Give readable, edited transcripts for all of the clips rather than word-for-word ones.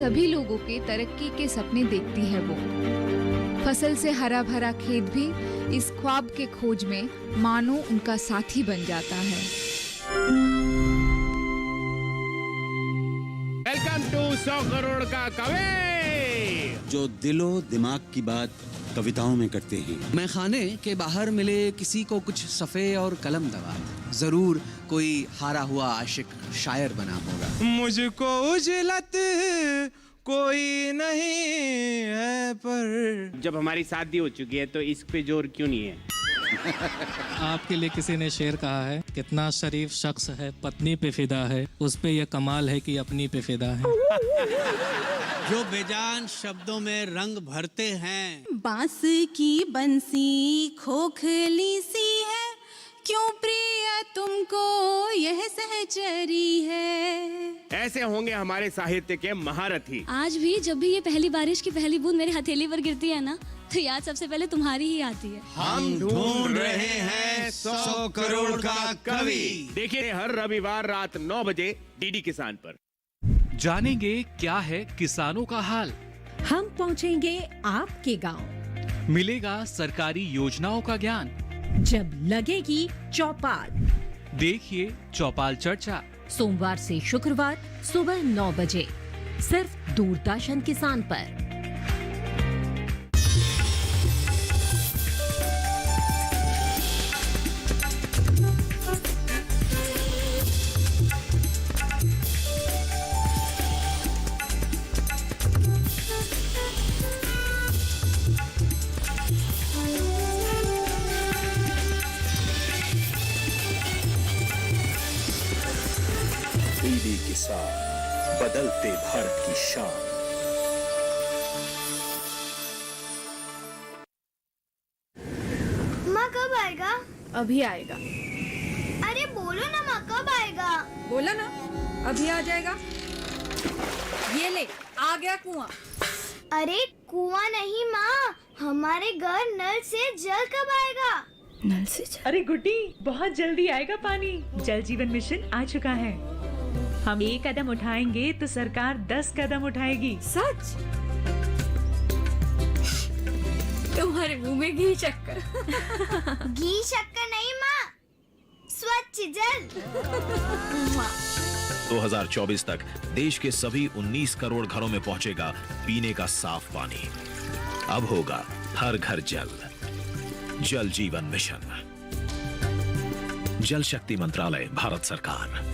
सभी लोगों के तरक्की के सपने देखती है वो। फसल से हरा भरा खेत भी इस ख्वाब के खोज में मानो उनका साथी बन जाता है। वेलकम टू 100 करोड़ का कवि, जो दिलो दिमाग की बात कविताओं में करते हैं। मैं खाने के बाहर मिले किसी को कुछ सफ़े और कलम दवा, जरूर कोई हारा हुआ आशिक शायर बना होगा। मुझको उजलत कोई नहीं है, पर जब हमारी शादी हो चुकी है तो इस पे जोर क्यों नहीं है? आपके लिए किसी ने शेर कहा है, कितना शरीफ शख्स है पत्नी पे फिदा है, उस पे ये कमाल है कि अपनी पे फिदा है। जो बेजान शब्दों में रंग भरते हैं। बांस की बंसी खोखली सी है, क्यों प्रिय तुमको यह सहचरी है। ऐसे होंगे हमारे साहित्य के महारथी। आज भी जब भी ये पहली बारिश की पहली बूंद मेरी हथेली पर गिरती है ना, तो याद सबसे पहले तुम्हारी ही आती है। हम ढूंढ रहे हैं 100 करोड़ का कवि। देखिए हर रविवार रात 9 बजे डीडी किसान पर। जानेंगे क्या है किसानों का हाल। हम पहुंचेंगे आपके गांव। मिलेगा सरकारी योजनाओं का ज्ञान। जब लगेगी चौपाल, देखिए चौपाल चर्चा, सोमवार से शुक्रवार सुबह 9 बजे सिर्फ दूरदर्शन किसान पर। डीडी किसान, बदलते भारत की शान। माँ कब आएगा? अभी आएगा। अरे बोलो ना माँ कब आएगा? बोला ना अभी आ जाएगा। ये ले आ गया कुआं। अरे कुआं नहीं माँ, हमारे घर नल से जल कब आएगा? नल से जल? अरे गुड्डी, बहुत जल्दी आएगा पानी। जल जीवन मिशन आ चुका है। हम 1 कदम उठाएंगे तो सरकार 10 कदम उठाएगी। सच? तुम्हारे मुंह में घी शक्कर। घी शक्कर नहीं माँ, स्वच्छ जल। 2024 तक देश के सभी 19 करोड़ घरों में पहुंचेगा पीने का साफ पानी। अब होगा हर घर जल। जल जीवन मिशन, जल शक्ति मंत्रालय, भारत सरकार।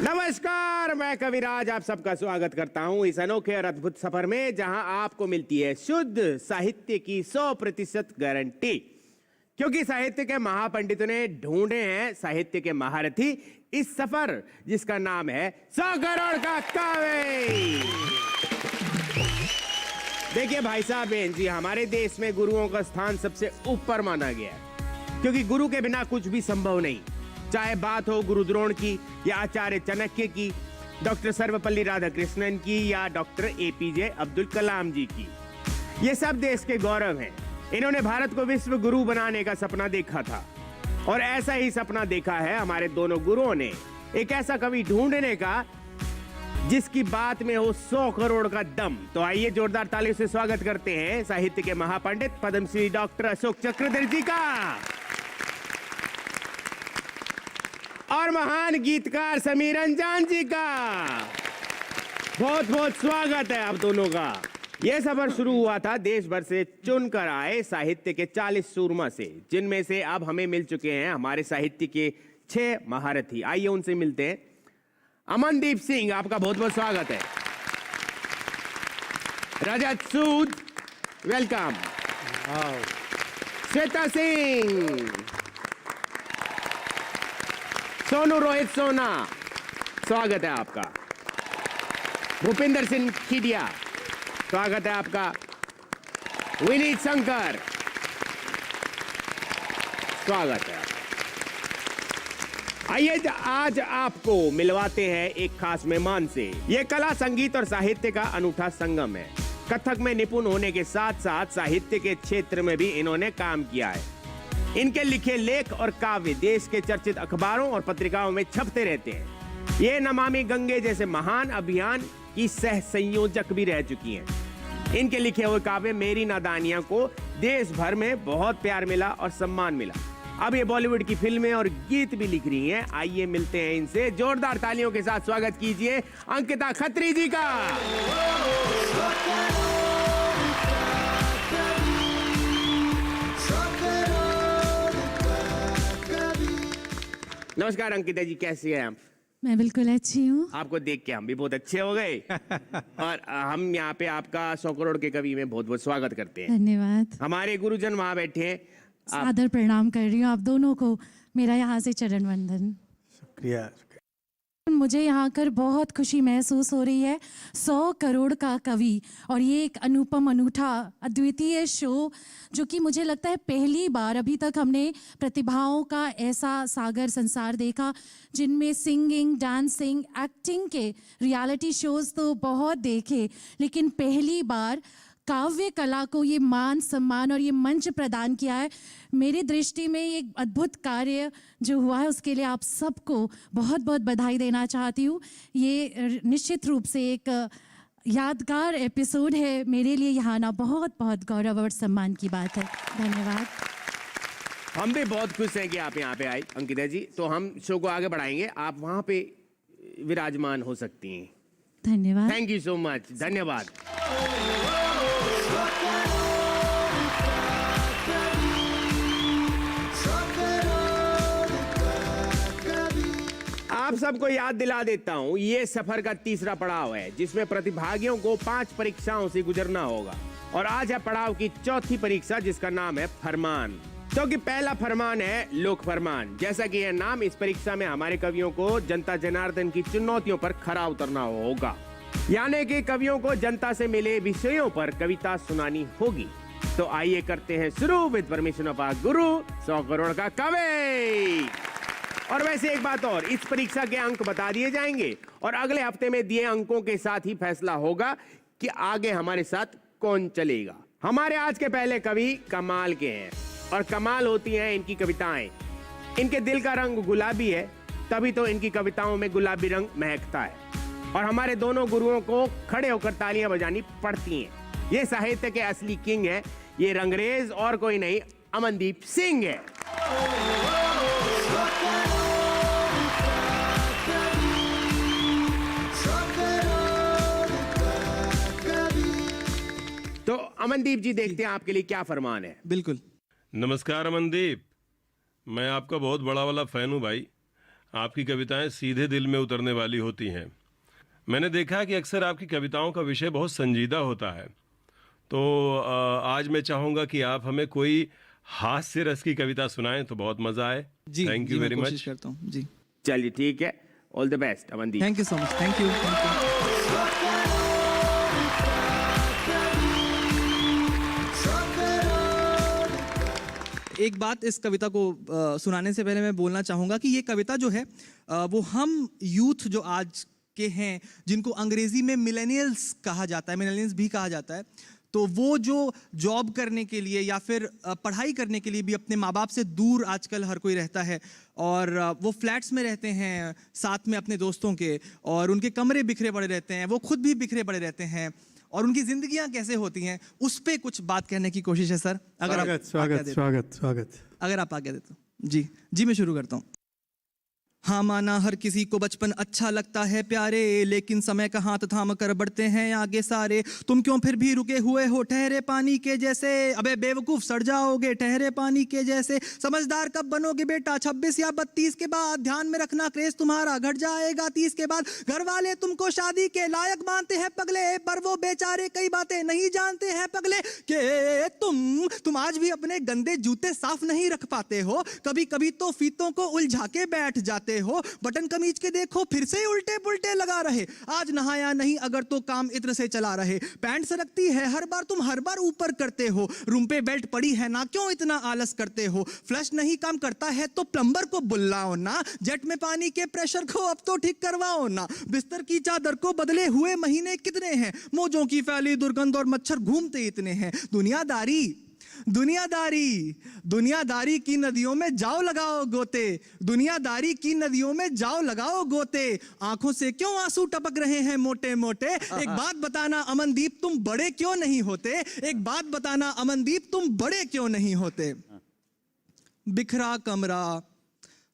नमस्कार, मैं कविराज आप सबका स्वागत करता हूं इस अनोखे और अद्भुत सफर में, जहां आपको मिलती है शुद्ध साहित्य की 100% गारंटी। क्योंकि साहित्य के महापंडितों ने ढूंढे हैं साहित्य के महारथी इस सफर जिसका नाम है 100 करोड़ का कवि। देखिए भाई साहब, बहन जी, हमारे देश में गुरुओं का स्थान सबसे ऊपर माना गया है, क्योंकि गुरु के बिना कुछ भी संभव नहीं। चाहे बात हो गुरु द्रोण की या आचार्य चाणक्य की, डॉक्टर सर्वपल्ली राधाकृष्णन की या डॉक्टर एपीजे अब्दुल कलाम जी की, ये सब देश के गौरव हैं। इन्होंने भारत को विश्व गुरु बनाने का सपना देखा था, और ऐसा ही सपना देखा है हमारे दोनों गुरुओं ने। एक ऐसा कवि ढूंढने का जिसकी बात में हो 100 करोड़ का दम। तो आइए जोरदार तालियों से स्वागत करते हैं साहित्य के महापंडित पद्मश्री डॉक्टर अशोक चक्रधर जी का, और महान गीतकार समीर अंजान जी का। बहुत बहुत स्वागत है आप दोनों का। यह सफर शुरू हुआ था देश भर से चुनकर आए साहित्य के 40 सूरमा से, जिनमें से अब हमें मिल चुके हैं हमारे साहित्य के 6 महारथी। आइए उनसे मिलते हैं। अमनदीप सिंह, आपका बहुत बहुत स्वागत है। रजत सूद, वेलकम। श्वेता सिंह, सोनू रोहित सोना, स्वागत है आपका। भूपिंदर सिंह खिडिया, स्वागत है आपका। विनीत शंकर, स्वागत है। आइए आज आपको मिलवाते हैं एक खास मेहमान से। ये कला, संगीत और साहित्य का अनूठा संगम है। कथक में निपुण होने के साथ साथ साहित्य के क्षेत्र में भी इन्होंने काम किया है। इनके लिखे लेख और काव्य देश के चर्चित अखबारों और पत्रिकाओं में छपते रहते हैं। ये नमामि गंगे जैसे महान अभियान की सह संयोजक भी रह चुकी हैं। इनके लिखे हुए काव्य मेरी नादानियां को देश भर में बहुत प्यार मिला और सम्मान मिला। अब ये बॉलीवुड की फिल्में और गीत भी लिख रही हैं। आइए मिलते हैं इनसे। जोरदार तालियों के साथ स्वागत कीजिए अंकिता खत्री जी का। नमस्कार अंकिता जी, कैसी हैं आप? मैं बिल्कुल अच्छी हूँ। आपको देख के हम भी बहुत अच्छे हो गए। और हम यहाँ पे आपका 100 करोड़ के कवि में बहुत बहुत स्वागत करते हैं। धन्यवाद। हमारे गुरुजन वहाँ बैठे हैं। सादर प्रणाम कर रही हूँ आप दोनों को, मेरा यहाँ से चरण वंदन। शुक्रिया। मुझे यहाँ आकर बहुत खुशी महसूस हो रही है। 100 करोड़ का कवि और ये एक अनुपम, अनूठा, अद्वितीय शो जो कि मुझे लगता है पहली बार अभी तक हमने प्रतिभाओं का ऐसा सागर संसार देखा, जिनमें सिंगिंग, डांसिंग, एक्टिंग के रियलिटी शोज तो बहुत देखे, लेकिन पहली बार काव्य कला को ये मान सम्मान और ये मंच प्रदान किया है। मेरी दृष्टि में ये अद्भुत कार्य जो हुआ है उसके लिए आप सबको बहुत बहुत बधाई देना चाहती हूँ। ये निश्चित रूप से एक यादगार एपिसोड है मेरे लिए। यहाँ आना बहुत बहुत गौरव और सम्मान की बात है। धन्यवाद। हम भी बहुत खुश हैं कि आप यहाँ पे आई अंकिता जी। तो हम शो को आगे बढ़ाएंगे, आप वहाँ पे विराजमान हो सकती हैं। धन्यवाद। Thank you so much. धन्यवाद। आप सबको याद दिला देता हूं, ये सफर का तीसरा पड़ाव है जिसमें प्रतिभागियों को 5 परीक्षाओं से गुजरना होगा। और आज है पड़ाव की चौथी परीक्षा जिसका नाम है फरमान। तो कि पहला फरमान है लोक फरमान। जैसा कि यह नाम, इस परीक्षा में हमारे कवियों को जनता जनार्दन की चुनौतियों पर खरा उतरना होगा, यानी कि कवियों को जनता से मिले विषयों पर कविता सुनानी होगी। तो आइए करते हैं शुरू विद परमिशन ऑफ आवर गुरु 100 करोड़ का कवि। और वैसे एक बात और, इस परीक्षा के अंक बता दिए जाएंगे और अगले हफ्ते में दिए अंकों के साथ ही फैसला होगा कि आगे हमारे साथ कौन चलेगा। हमारे आज के पहले कवि कमाल के हैं और कमाल होती हैं इनकी कविताएं। इनके दिल का रंग गुलाबी है, तभी तो इनकी कविताओं में गुलाबी रंग महकता है। और हमारे दोनों गुरुओं को खड़े होकर तालियां बजानी पड़ती हैं। ये साहित्य के असली किंग है। ये रंगरेज और कोई नहीं, अमनदीप सिंह है। तो अमनदीप जी, देखते हैं आपके लिए क्या फरमान है। बिल्कुल। नमस्कार अमनदीप, मैं आपका बहुत बड़ा वाला फैन हूँ भाई। आपकी कविताएं सीधे दिल में उतरने वाली होती हैं। मैंने देखा कि अक्सर आपकी कविताओं का विषय बहुत संजीदा होता है। तो आज मैं चाहूँगा कि आप हमें कोई हास्य रस की कविता सुनाएं तो बहुत मज़ा आए। जी, थैंक यू वेरी मच। कोशिश करता हूँ जी। चलिए ठीक है, all the best Amandeep. Thank you so much. Thank you. एक बात इस कविता को सुनाने से पहले मैं बोलना चाहूँगा कि ये कविता जो है वो हम यूथ जो आज के हैं, जिनको अंग्रेजी में मिलेनियल्स कहा जाता है, मिलेनियल्स भी कहा जाता है, तो वो जो जॉब करने के लिए या फिर पढ़ाई करने के लिए भी अपने माँ बाप से दूर आजकल हर कोई रहता है और वो फ्लैट्स में रहते हैं साथ में अपने दोस्तों के, और उनके कमरे बिखरे पड़े रहते हैं, वो खुद भी बिखरे पड़े रहते हैं, और उनकी जिंदगियां कैसे होती हैं उस पे कुछ बात कहने की कोशिश है सर। अगर स्वागत अगर आप आगे देते जी मैं शुरू करता हूँ। हाँ माना हर किसी को बचपन अच्छा लगता है प्यारे, लेकिन समय का हाथ थाम कर बढ़ते हैं आगे सारे। तुम क्यों फिर भी रुके हुए हो ठहरे पानी के जैसे, अबे बेवकूफ सड़ जाओगे ठहरे पानी के जैसे। समझदार कब बनोगे बेटा 26 या 32 के बाद, ध्यान में रखना क्रेज तुम्हारा घट जाएगा 30 के बाद। घर वाले तुमको शादी के लायक मानते हैं पगले, पर वो बेचारे कई बातें नहीं जानते हैं पगले। के तुम आज भी अपने गंदे जूते साफ नहीं रख पाते हो, कभी कभी तो फीतों को उलझा के बैठ जाते करते हो, बटन कमीज के देखो फिर से उल्टे पुल्टे लगा रहे, आज नहाया नहीं अगर तो काम इत्र से चला रहे, पैंट सरकती है हर बार तुम हर बार ऊपर करते हो, रूम पे बेल्ट पड़ी है ना क्यों इतना आलस करते हो, फ्लश नहीं काम करता है तो प्लम्बर को बुलाओ ना, जेट में पानी के प्रेशर को अब तो ठीक करवाओ ना, बिस्तर की चादर को बदले हुए महीने कितने हैं, मौजों की फैली दुर्गंध और मच्छर घूमते इतने हैं, दुनियादारी दुनियादारी दुनियादारी की नदियों में जाओ लगाओ गोते, दुनियादारी की नदियों में जाओ लगाओ गोते, आंखों से क्यों आंसू टपक रहे हैं मोटे मोटे, एक बात बताना अमनदीप तुम बड़े क्यों नहीं होते, एक बात बताना अमनदीप तुम बड़े क्यों नहीं होते, बिखरा कमरा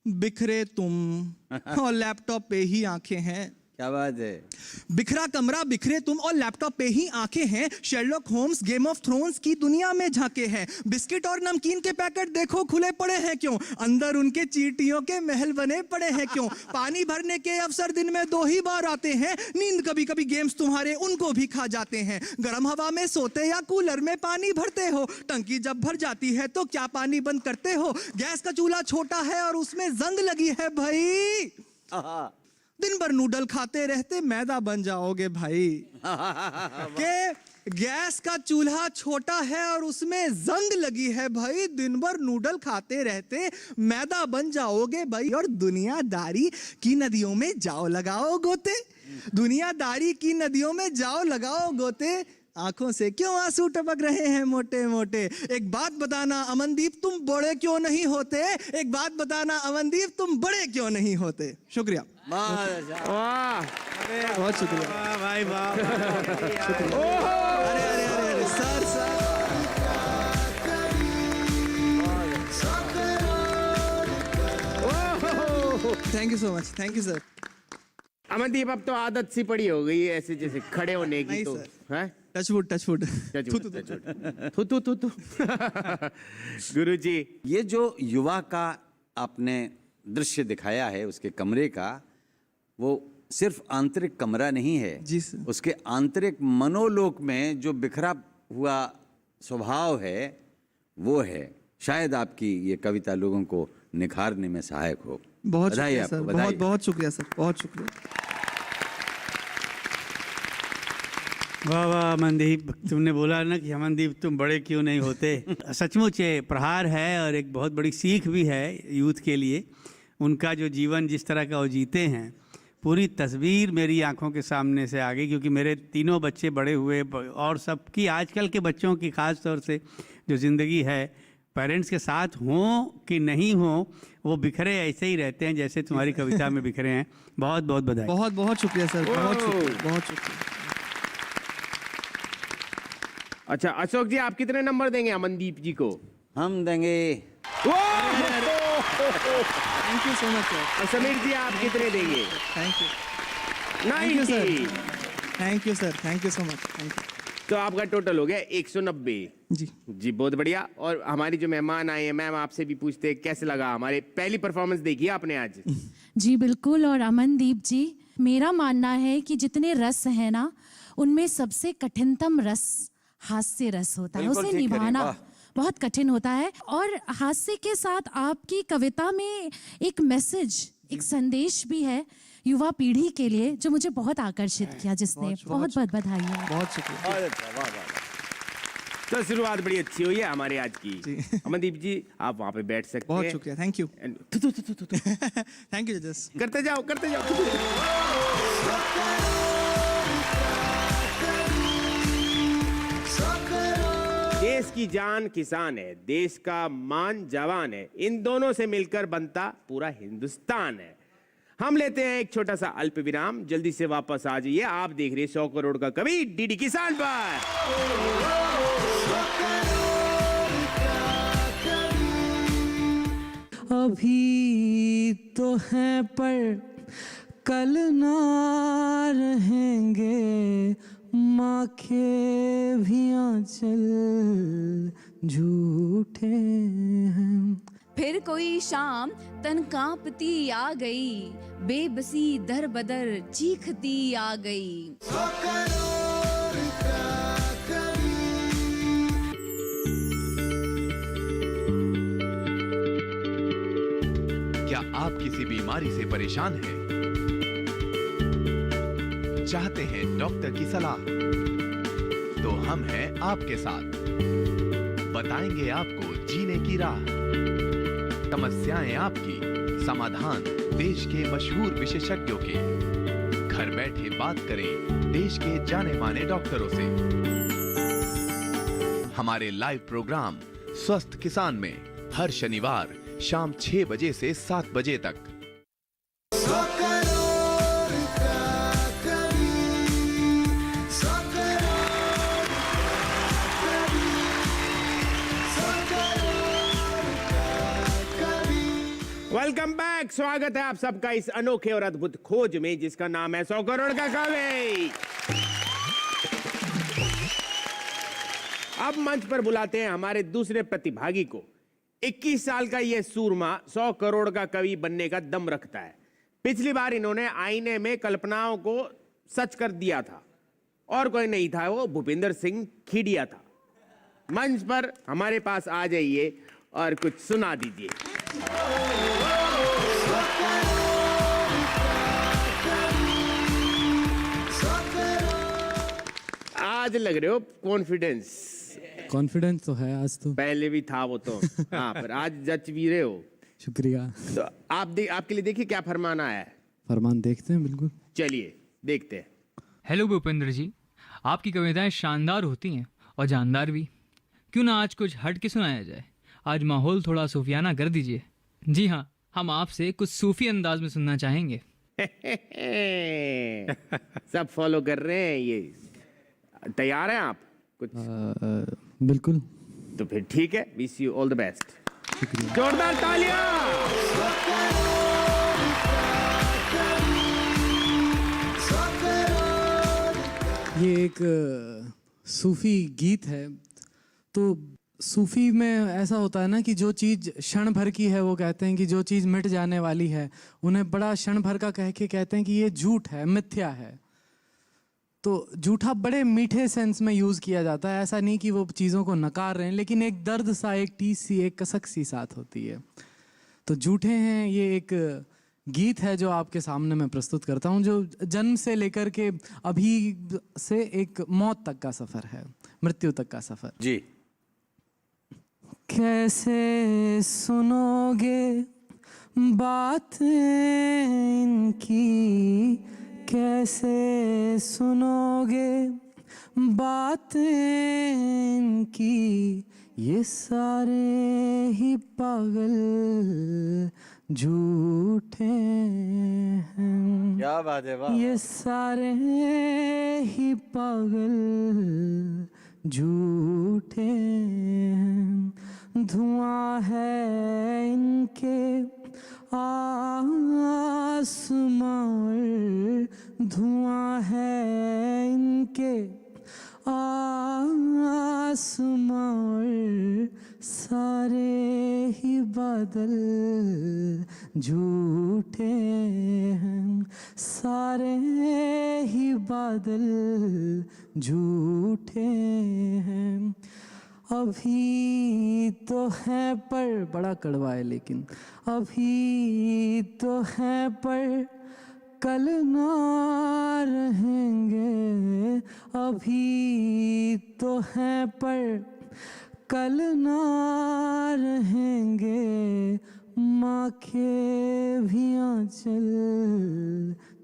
बिखरे तुम और लैपटॉप पे ही आंखें हैं, क्या बात है, बिखरा कमरा बिखरे तुम और लैपटॉप पे ही आंखें हैं, Sherlock Holmes game of thrones की दुनिया में झांके हैं, बिस्किट और नमकीन के पैकेट देखो खुले पड़े हैं क्यों, अंदर उनके चींटियों के महल बने पड़े हैं क्यों, पानी भरने के अवसर दिन में 2 ही बार आते हैं, नींद कभी कभी गेम्स तुम्हारे उनको भी खा जाते हैं, गर्म हवा में सोते या कूलर में पानी भरते हो, टंकी जब भर जाती है तो क्या पानी बंद करते हो, गैस का चूल्हा छोटा है और उसमें जंग लगी है भाई, दिन भर नूडल खाते रहते मैदा बन जाओगे भाई, के गैस का चूल्हा छोटा है और उसमें जंग लगी है भाई, दिन भर नूडल खाते रहते मैदा बन जाओगे भाई, और दुनियादारी की नदियों में जाओ लगाओ गोते, दुनियादारी की नदियों में जाओ लगाओ गोते, आंखों से क्यों आंसू टपक रहे हैं मोटे मोटे, एक बात बताना अमनदीप तुम बड़े क्यों नहीं होते, एक बात बताना अमनदीप तुम बड़े क्यों नहीं होते। शुक्रिया, बहुत शुक्रिया भाई वाह, अरे अरे अरे अरे sir thank you so much, thank you sir. Amandeep अब तो आदत सी पड़ी हो गई है ऐसे जैसे खड़े होने की, तो हैं टचवुड टचवुड थू गुरुजी, ये जो युवा का आपने दृश्य दिखाया है उसके कमरे का, वो सिर्फ आंतरिक कमरा नहीं है जी सर, उसके आंतरिक मनोलोक में जो बिखरा हुआ स्वभाव है वो है, शायद आपकी ये कविता लोगों को निखारने में सहायक हो। बहुत बधाई शुक्रिया आपको, सर, बधाई। बहुत बहुत शुक्रिया सर, बहुत शुक्रिया। वाह वाह अमनदीप, तुमने बोला ना कि अमनदीप तुम बड़े क्यों नहीं होते, सचमुच ये प्रहार है और एक बहुत बड़ी सीख भी है यूथ के लिए, उनका जो जीवन जिस तरह का वो जीते हैं, पूरी तस्वीर मेरी आंखों के सामने से आ गई, क्योंकि मेरे तीनों बच्चे बड़े हुए और सबकी आजकल के बच्चों की ख़ास तौर से जो ज़िंदगी है पेरेंट्स के साथ हों कि नहीं हों, वो बिखरे ऐसे ही रहते हैं जैसे तुम्हारी कविता में बिखरे हैं। बहुत बहुत बधाई। बहुत बहुत शुक्रिया सर, बहुत शुक्रिया, बहुत शुक्रिया। अच्छा अशोक जी, आप कितने नंबर देंगे अमनदीप जी को? हम देंगे thank you so much sir. और समीर जी आप कितने देंगे? Thank you, 90। Thank you sir, thank you so much, thank you. तो आपका टोटल हो गया 190 जी जी, बहुत बढ़िया। और हमारी जो मेहमान आए हैं, मैम आपसे भी पूछते हैं कैसे लगा, हमारे पहली परफॉर्मेंस देखी आपने आज? जी बिल्कुल, और अमनदीप जी, मेरा मानना है कि जितने रस है ना, उनमें सबसे कठिनतम रस हास्य रस होता है, उसे निभाना बहुत कठिन होता है, और हास्य के साथ आपकी कविता में एक मैसेज, एक संदेश भी है युवा पीढ़ी के लिए, जो मुझे बहुत आकर्षित किया, जिसने बहुत बहुत बधाई है। बहुत शुक्रिया। तो शुरुआत बड़ी अच्छी हुई है हमारे आज की। अमनदीप जी आप वहाँ पे बैठ सकते हैं। बहुत शुक्रिया, थैंक यू। थैंक यू जजेस। करते जाओ, करते जाओ। देश की जान किसान है, देश का मान जवान है, इन दोनों से मिलकर बनता पूरा हिंदुस्तान है। हम लेते हैं एक छोटा सा अल्प विराम, जल्दी से वापस आ जाइए। आप देख रहे हैं 100 करोड़ का कवि डीडी किसान पर। अभी तो है पर कल ना रहेंगे, माँ के भी आंचल झूठे हैं। फिर कोई शाम तन कांपती आ गई, बेबसी दर बदर चीखती आ गई। क्या आप किसी बीमारी से परेशान हैं? चाहते हैं डॉक्टर की सलाह? तो हम हैं आपके साथ। बताएंगे आपको जीने की राह। समस्याएं आपकी, समाधान देश के मशहूर विशेषज्ञों के। घर बैठे बात करें देश के जाने माने डॉक्टरों से। हमारे लाइव प्रोग्राम स्वस्थ किसान में हर शनिवार शाम 6 बजे से 7 बजे तक। Welcome back. स्वागत है आप सबका इस अनोखे और अद्भुत खोज में जिसका नाम है 100 करोड़ का कवि। अब मंच पर बुलाते हैं हमारे दूसरे प्रतिभागी को। 21 साल का यह सूरमा 100 करोड़ का कवि बनने का दम रखता है। पिछली बार इन्होंने आईने में कल्पनाओं को सच कर दिया था और कोई नहीं था, वो भूपेंद्र सिंह खीडिया था। मंच पर हमारे पास आ जाइए और कुछ सुना दीजिए। आज लग रहे हो कॉन्फिडेंस तो है आज तो। पहले भी था वो तो। हाँ, पर आज जच भी रहे हो। शुक्रिया। तो आपके लिए देखिए क्या फरमान आया है। फरमान देखते हैं, बिल्कुल चलिए देखते हैं। हेलो भूपेंद्र जी, आपकी कविताएं शानदार होती हैं और जानदार भी। क्यों ना आज कुछ हट के सुनाया जाए। आज माहौल थोड़ा सूफियाना कर दीजिए। जी हाँ, हम आपसे कुछ सूफी अंदाज में सुनना चाहेंगे। सब फॉलो कर रहे हैं ये। तैयार हैं आप कुछ? बिल्कुल। तो फिर ठीक है, wish you all the best. जोरदार तालियां। ये एक सूफी गीत है। तो सूफी में ऐसा होता है ना कि जो चीज़ क्षण भर की है, वो कहते हैं कि जो चीज़ मिट जाने वाली है उन्हें बड़ा क्षण भर का कह के कहते हैं कि ये झूठ है, मिथ्या है। तो झूठा बड़े मीठे सेंस में यूज़ किया जाता है। ऐसा नहीं कि वो चीज़ों को नकार रहे हैं, लेकिन एक दर्द सा, एक टीस सी, एक कसक सी साथ होती है। तो झूठे हैं ये एक गीत है जो आपके सामने मैं प्रस्तुत करता हूँ, जो जन्म से लेकर के अभी से एक मौत तक का सफ़र है, मृत्यु तक का सफ़र। जी। कैसे सुनोगे बातें इनकी, कैसे सुनोगे बातें इनकी, ये सारे ही पागल झूठे हैं। क्या बात है, वाह। ये सारे ही पागल झूठे हैं। धुआं है इनके आसमां, धुआं है इनके आसमां, सारे ही बादल झूठे हैं, सारे ही बादल झूठे हैं। अभी तो है पर, बड़ा कड़वा है लेकिन, अभी तो है पर कल ना रहेंगे, अभी तो है पर कल ना रहेंगे, माँ के भी आंचल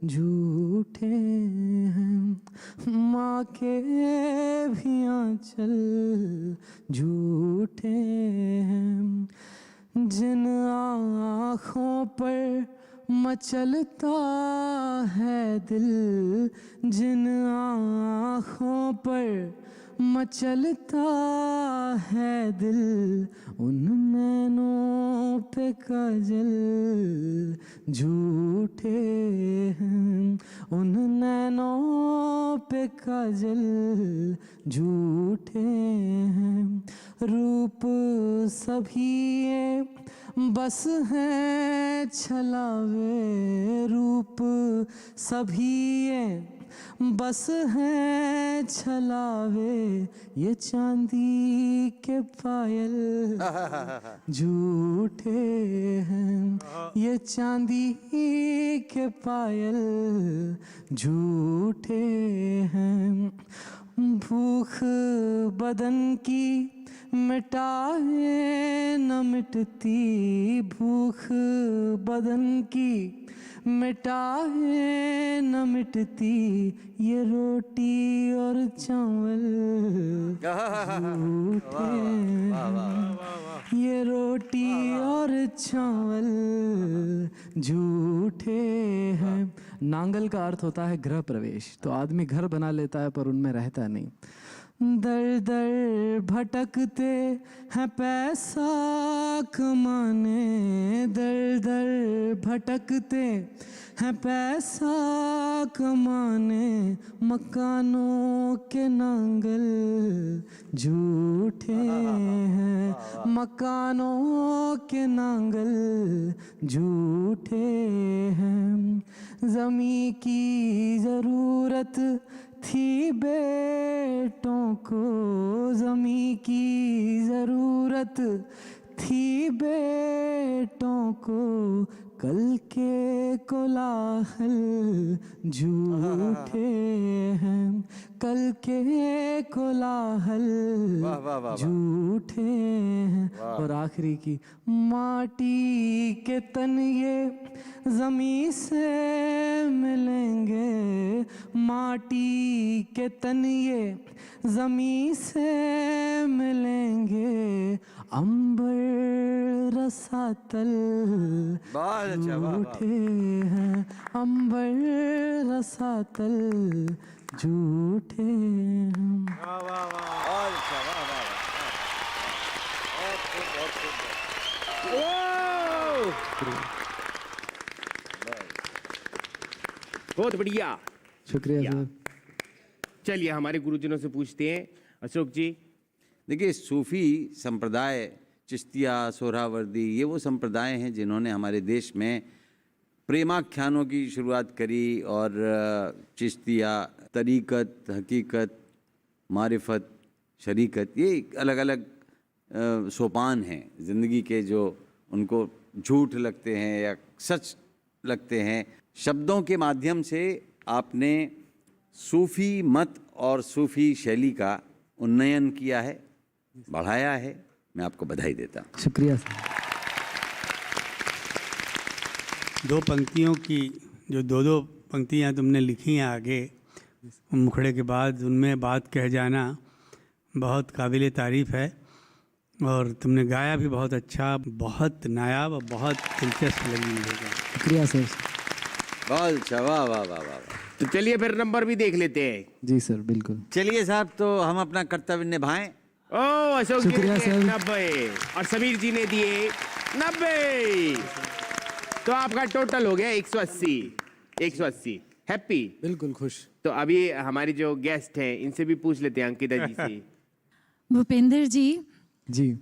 झूठे हैं, माँ के भी आंचल झूठे हैं। जिन आँखों पर मचलता है दिल, जिन आँखों पर मचलता है दिल, उन नैनों पे काजल झूठे हैं, उन नैनों पे काजल झूठे हैं। रूप सभी ये बस हैं छलावे, रूप सभी ये बस हैं छलावे ये चांदी के पायल, झूठे हैं ये चांदी के पायल, झूठे हैं। भूख बदन की मिटाए न मिटती, भूख बदन की मिटाए न मिटती, ये रोटी और चावल झूठे हैं, ये रोटी और चावल झूठे हैं। नांगल का अर्थ होता है गृह प्रवेश, तो आदमी घर बना लेता है पर उनमें रहता नहीं। दर दर भटकते हैं पैसा कमाने, दर दर भटकते हैं पैसा कमाने, मकानों के नांगल झूठे हैं, मकानों के नांगल झूठे हैं। ज़मीं की ज़रूरत थी बेटों को, ज़मीं की ज़रूरत थी बेटों को, कल के कोलाहल झूठे हैं, कल के कोलाहल झूठे हैं। और आखिरी की, माटी के तन ये ज़मीं से मिलेंगे, माटी के तन ये ज़मीं से मिलेंगे, अंबर रसातल झूठे हैं, अंबर रसातल झूठे हैं। बहुत बढ़िया, शुक्रिया सर। चलिए हमारे गुरुजनों से पूछते हैं। अशोक जी, देखिए, सूफी संप्रदाय, चिश्तिया, सोहरावर्दी, ये वो संप्रदाय हैं जिन्होंने हमारे देश में प्रेमाख्यानों की शुरुआत करी। और चिश्तिया, तरीक़त, हकीकत, मारिफत, शरीकत, ये अलग अलग सोपान हैं ज़िंदगी के, जो उनको झूठ लगते हैं या सच लगते हैं। शब्दों के माध्यम से आपने सूफ़ी मत और सूफ़ी शैली का उन्नयन किया है, बढ़ाया है। मैं आपको बधाई देता हूँ। शुक्रिया सर। दो पंक्तियों की जो दो पंक्तियाँ तुमने लिखी हैं आगे मुखड़े के बाद, उनमें बात कह जाना बहुत काबिल तारीफ़ है। और तुमने गाया भी बहुत अच्छा, बहुत नायाब और बहुत दिलचस्प लगी मुझे। शुक्रिया सर। बहुत अच्छा, वाह वाह वाह वाह। तो चलिए फिर नंबर भी देख लेते हैं। जी सर, बिल्कुल। चलिए साहब, तो हम अपना कर्तव्य निभाएं। ओ, अशोक जी शुक्रिया ने सर। 90 और समीर जी ने दिए 90, तो आपका टोटल हो गया 180। 180 हैप्पी, बिल्कुल खुश। तो अभी हमारी जो गेस्ट हैं इनसे भी पूछ लेते हैं, अंकिता जी से। भूपेंद्र जी, जी,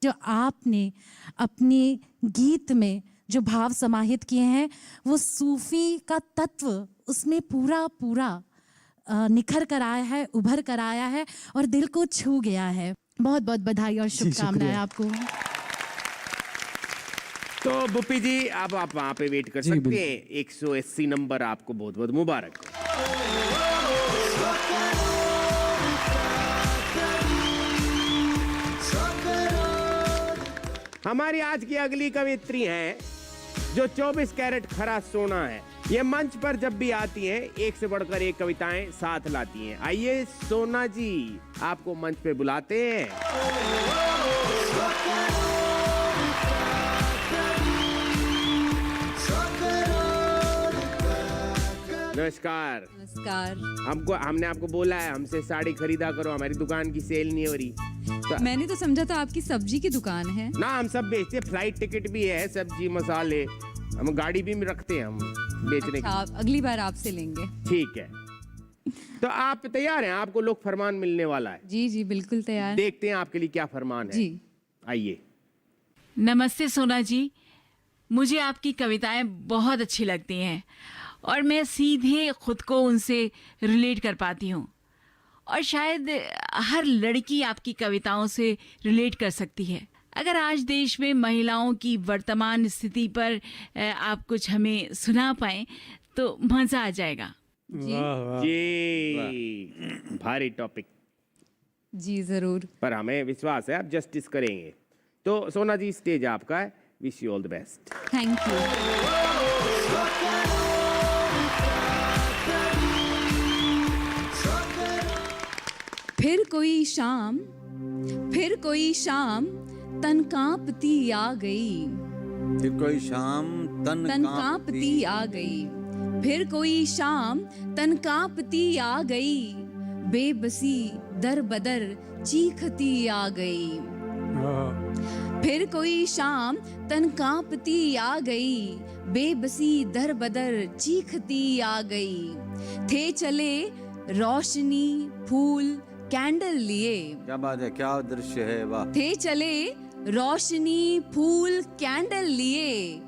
जो आपने अपने गीत में जो भाव समाहित किए हैं, वो सूफी का तत्व उसमें पूरा पूरा निखर कर आया है, उभर कर आया है और दिल को छू गया है। बहुत बहुत बधाई और शुभकामनाएं आपको। तो बुप्पी जी, अब आप वहाँ पे वेट कर सकते हैं। 180 नंबर आपको बहुत बहुत मुबारक। हमारी आज की अगली कवियत्री हैं जो 24 कैरेट खरा सोना है। ये मंच पर जब भी आती हैं, एक से बढ़कर एक कविताएं साथ लाती हैं। आइए सोना जी, आपको मंच पे बुलाते हैं। नमस्कार। नमस्कार। हमने आपको बोला है हमसे साड़ी खरीदा करो, हमारी दुकान की सेल नहीं हो रही। मैंने तो समझा था आपकी सब्जी की दुकान है। ना, हम सब बेचते हैं, फ्लाइट टिकट भी है, सब्जी मसाले, हम गाड़ी भी रखते हैं हम बेचने की। अगली बार आपसे लेंगे। ठीक है, तो आप तैयार हैं? आपको लोक फरमान मिलने वाला है। जी जी, बिल्कुल तैयार। देखते हैं आपके लिए क्या फरमान है। जी, आइए। नमस्ते सोना जी, मुझे आपकी कविताएं बहुत अच्छी लगती हैं और मैं सीधे खुद को उनसे रिलेट कर पाती हूँ। और शायद हर लड़की आपकी कविताओं से रिलेट कर सकती है। अगर आज देश में महिलाओं की वर्तमान स्थिति पर आप कुछ हमें सुना पाएं तो मज़ा आ जाएगा। जी भारी टॉपिक जी ज़रूर। पर हमें विश्वास है आप जस्टिस करेंगे। तो सोना जी स्टेज आपका है, wish you all the best. Thank you. फिर कोई शाम तन कांपती आ गई। फिर कोई शाम तन कांपती आ गई। फिर कोई शाम तन कांपती आ गई। बेबसी दर बदर चीखती आ गई। फिर कोई शाम तन कांपती आ गई। बेबसी दर बदर चीखती आ गई। थे चले रोशनी फूल कैंडल लिए। क्या बात है, क्या दृश्य है, वाह। थे चले रोशनी फूल कैंडल लिए।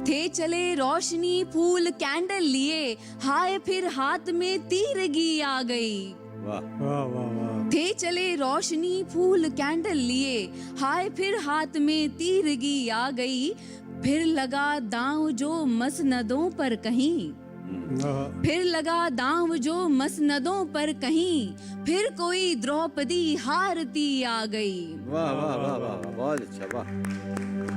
थे चले रोशनी फूल कैंडल लिए। हाय फिर हाथ में तीरगी आ गई। वाह वाह वाह वाह। थे चले रोशनी फूल कैंडल लिए। हाय फिर हाथ में तीरगी आ गई। फिर लगा दांव जो मसनदों पर कहीं। फिर लगा दांव जो मसनदों पर कहीं। फिर कोई द्रौपदी हारती आ गई। वाह वाह वाह वाह, बहुत अच्छा, वाह।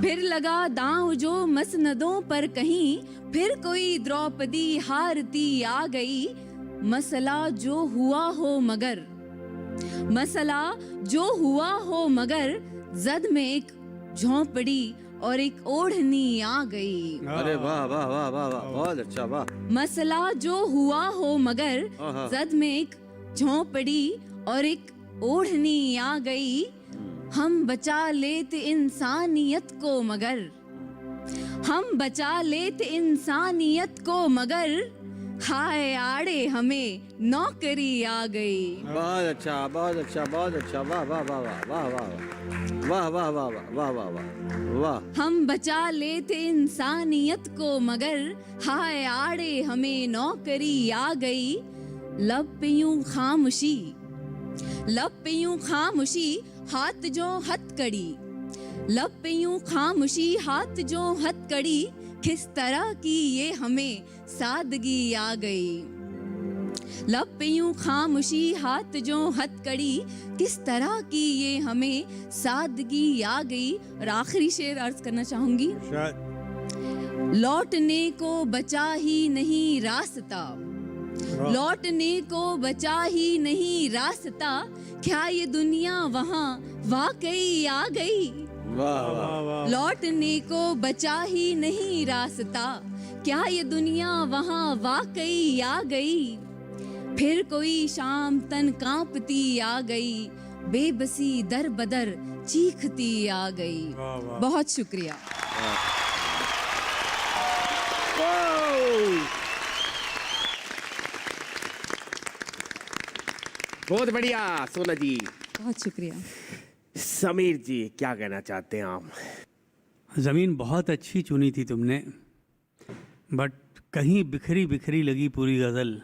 फिर लगा दांव जो मसनदों पर कहीं। फिर कोई द्रौपदी हारती आ गई। मसला जो हुआ हो मगर, मसला जो हुआ हो मगर, जद में एक झोंपड़ी और एक ओढ़नी आ गई। अरे वाह वाह वाह वाह वाह, बहुत अच्छा, वाह। मसला जो हुआ हो मगर, जद में एक झोंपड़ी और एक ओढ़नी आ गई। हम बचा लेते इंसानियत को मगर, हम बचा लेते इंसानियत को मगर, हाय आड़े हमें नौकरी आ गई। बहुत अच्छा, बहुत अच्छा, बहुत अच्छा, वाह वाह वाह वाह वाह वाह वाह वाह वाह वाह वाह वाह वाह। हम बचा लेते इंसानियत को मगर, हाय आड़े हमें नौकरी आ गई। लब पे यूं खामोशी, लब पे यूं खामोशी, हाथ जो हथकड़ी। लब पे यूं खामोशी, हाथ जो हथकड़ी, किस तरह की ये हमें सादगी आ गई। लब पे यूं खामोशी, हाथ जो हथकड़ी, किस तरह की ये हमें सादगी आ गई। और आखिरी शेर अर्ज करना चाहूंगी। लौटने को बचा ही नहीं रास्ता, लौटने को बचा ही नहीं रास्ता, क्या ये दुनिया वहाँ वाकई आ गई। वाह वाह वाह। लौटने को बचा ही नहीं रास्ता, क्या ये दुनिया वहाँ वाकई आ गई। फिर कोई शाम तन कांपती आ गई। बेबसी दर बदर चीखती आ गई। बहुत शुक्रिया। बहुत बढ़िया सोना जी, बहुत शुक्रिया। समीर जी क्या कहना चाहते हैं आप? ज़मीन बहुत अच्छी चुनी थी तुमने, बट कहीं बिखरी बिखरी लगी पूरी गज़ल।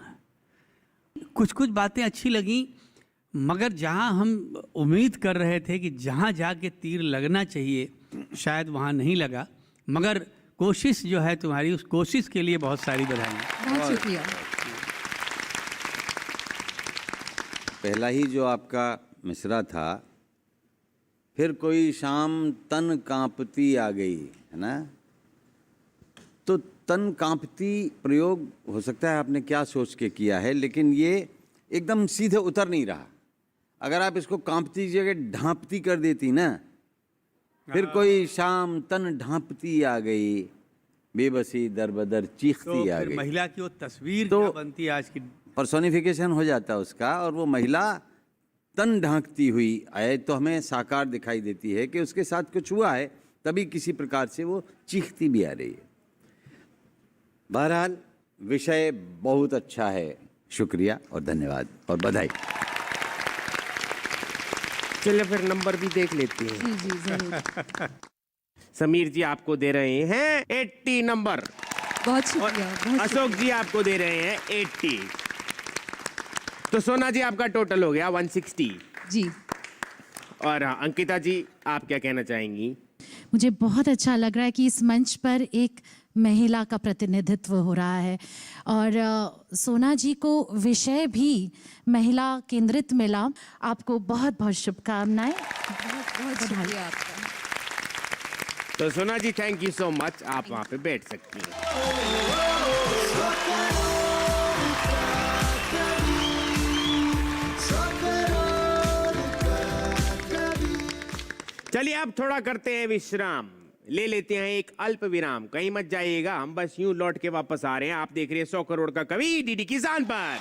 कुछ कुछ बातें अच्छी लगी, मगर जहाँ हम उम्मीद कर रहे थे कि जहाँ जाके तीर लगना चाहिए शायद वहाँ नहीं लगा। मगर कोशिश जो है तुम्हारी, उस कोशिश के लिए बहुत सारी बधाई। बहुत शुक्रिया। पहला ही जो आपका मिसरा था, फिर कोई शाम तन कांपती आ गई, है ना। तो तन कांपती प्रयोग हो सकता है आपने क्या सोच के किया है, लेकिन ये एकदम सीधे उतर नहीं रहा। अगर आप इसको कांपती जगह ढांपती कर देती ना, फिर कोई शाम तन ढांपती आ गई, बेबसी दर बदर चीखती आ गई। महिला की वो तस्वीर तो क्या बनती है आज की, पर्सोनिफिकेशन हो जाता है उसका, और वो महिला तन ढांकती हुई आए तो हमें साकार दिखाई देती है कि उसके साथ कुछ हुआ है, तभी किसी प्रकार से वो चीखती भी आ रही है। बहरहाल विषय बहुत अच्छा है, शुक्रिया और धन्यवाद और बधाई। चलिए फिर नंबर भी देख लेते हैं। जी जरूर। समीर जी आपको दे रहे हैं 80 नंबर। बहुत शुक्रिया, बहुत अशोक जी आपको दे रहे हैं 80। तो सोना जी आपका टोटल हो गया 160 जी। और अंकिता जी आप क्या कहना चाहेंगी? मुझे बहुत अच्छा लग रहा है कि इस मंच पर एक महिला का प्रतिनिधित्व हो रहा है और सोना जी को विषय भी महिला केंद्रित मिला। आपको बहुत बहुत शुभकामनाएं। बहुत शुक्रिया आपका। तो सोना जी थैंक यू सो मच, आप वहां पे बैठ सकती हैं। चलिए अब थोड़ा करते हैं विश्राम, ले लेते हैं एक अल्प विराम। कहीं मत जाइएगा, हम बस यूं लौट के वापस आ रहे हैं। आप देख रहे हैं 100 करोड़ का कवि डीडी किसान पर।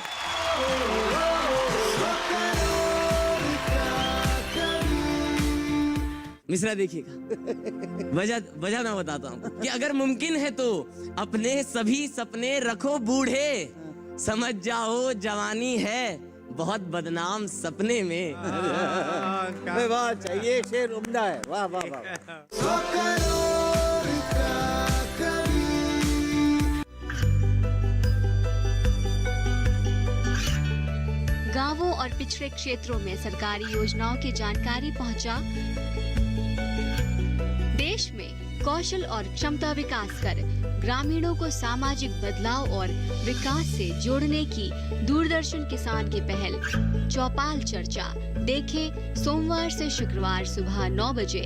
मिश्रा देखिएगा, वजह मैं बताता हूँ कि अगर मुमकिन है तो अपने सभी सपने रखो बूढ़े, समझ जाओ जवानी है बहुत बदनाम सपने में। वाह, चाहिए शेर उम्दा है। वाह वाह वाह। गांवों और पिछड़े क्षेत्रों में सरकारी योजनाओं की जानकारी पहुंचा। देश में कौशल और क्षमता विकास कर ग्रामीणों को सामाजिक बदलाव और विकास से जोड़ने की दूरदर्शन किसान की पहल चौपाल चर्चा देखें सोमवार से शुक्रवार सुबह 9 बजे।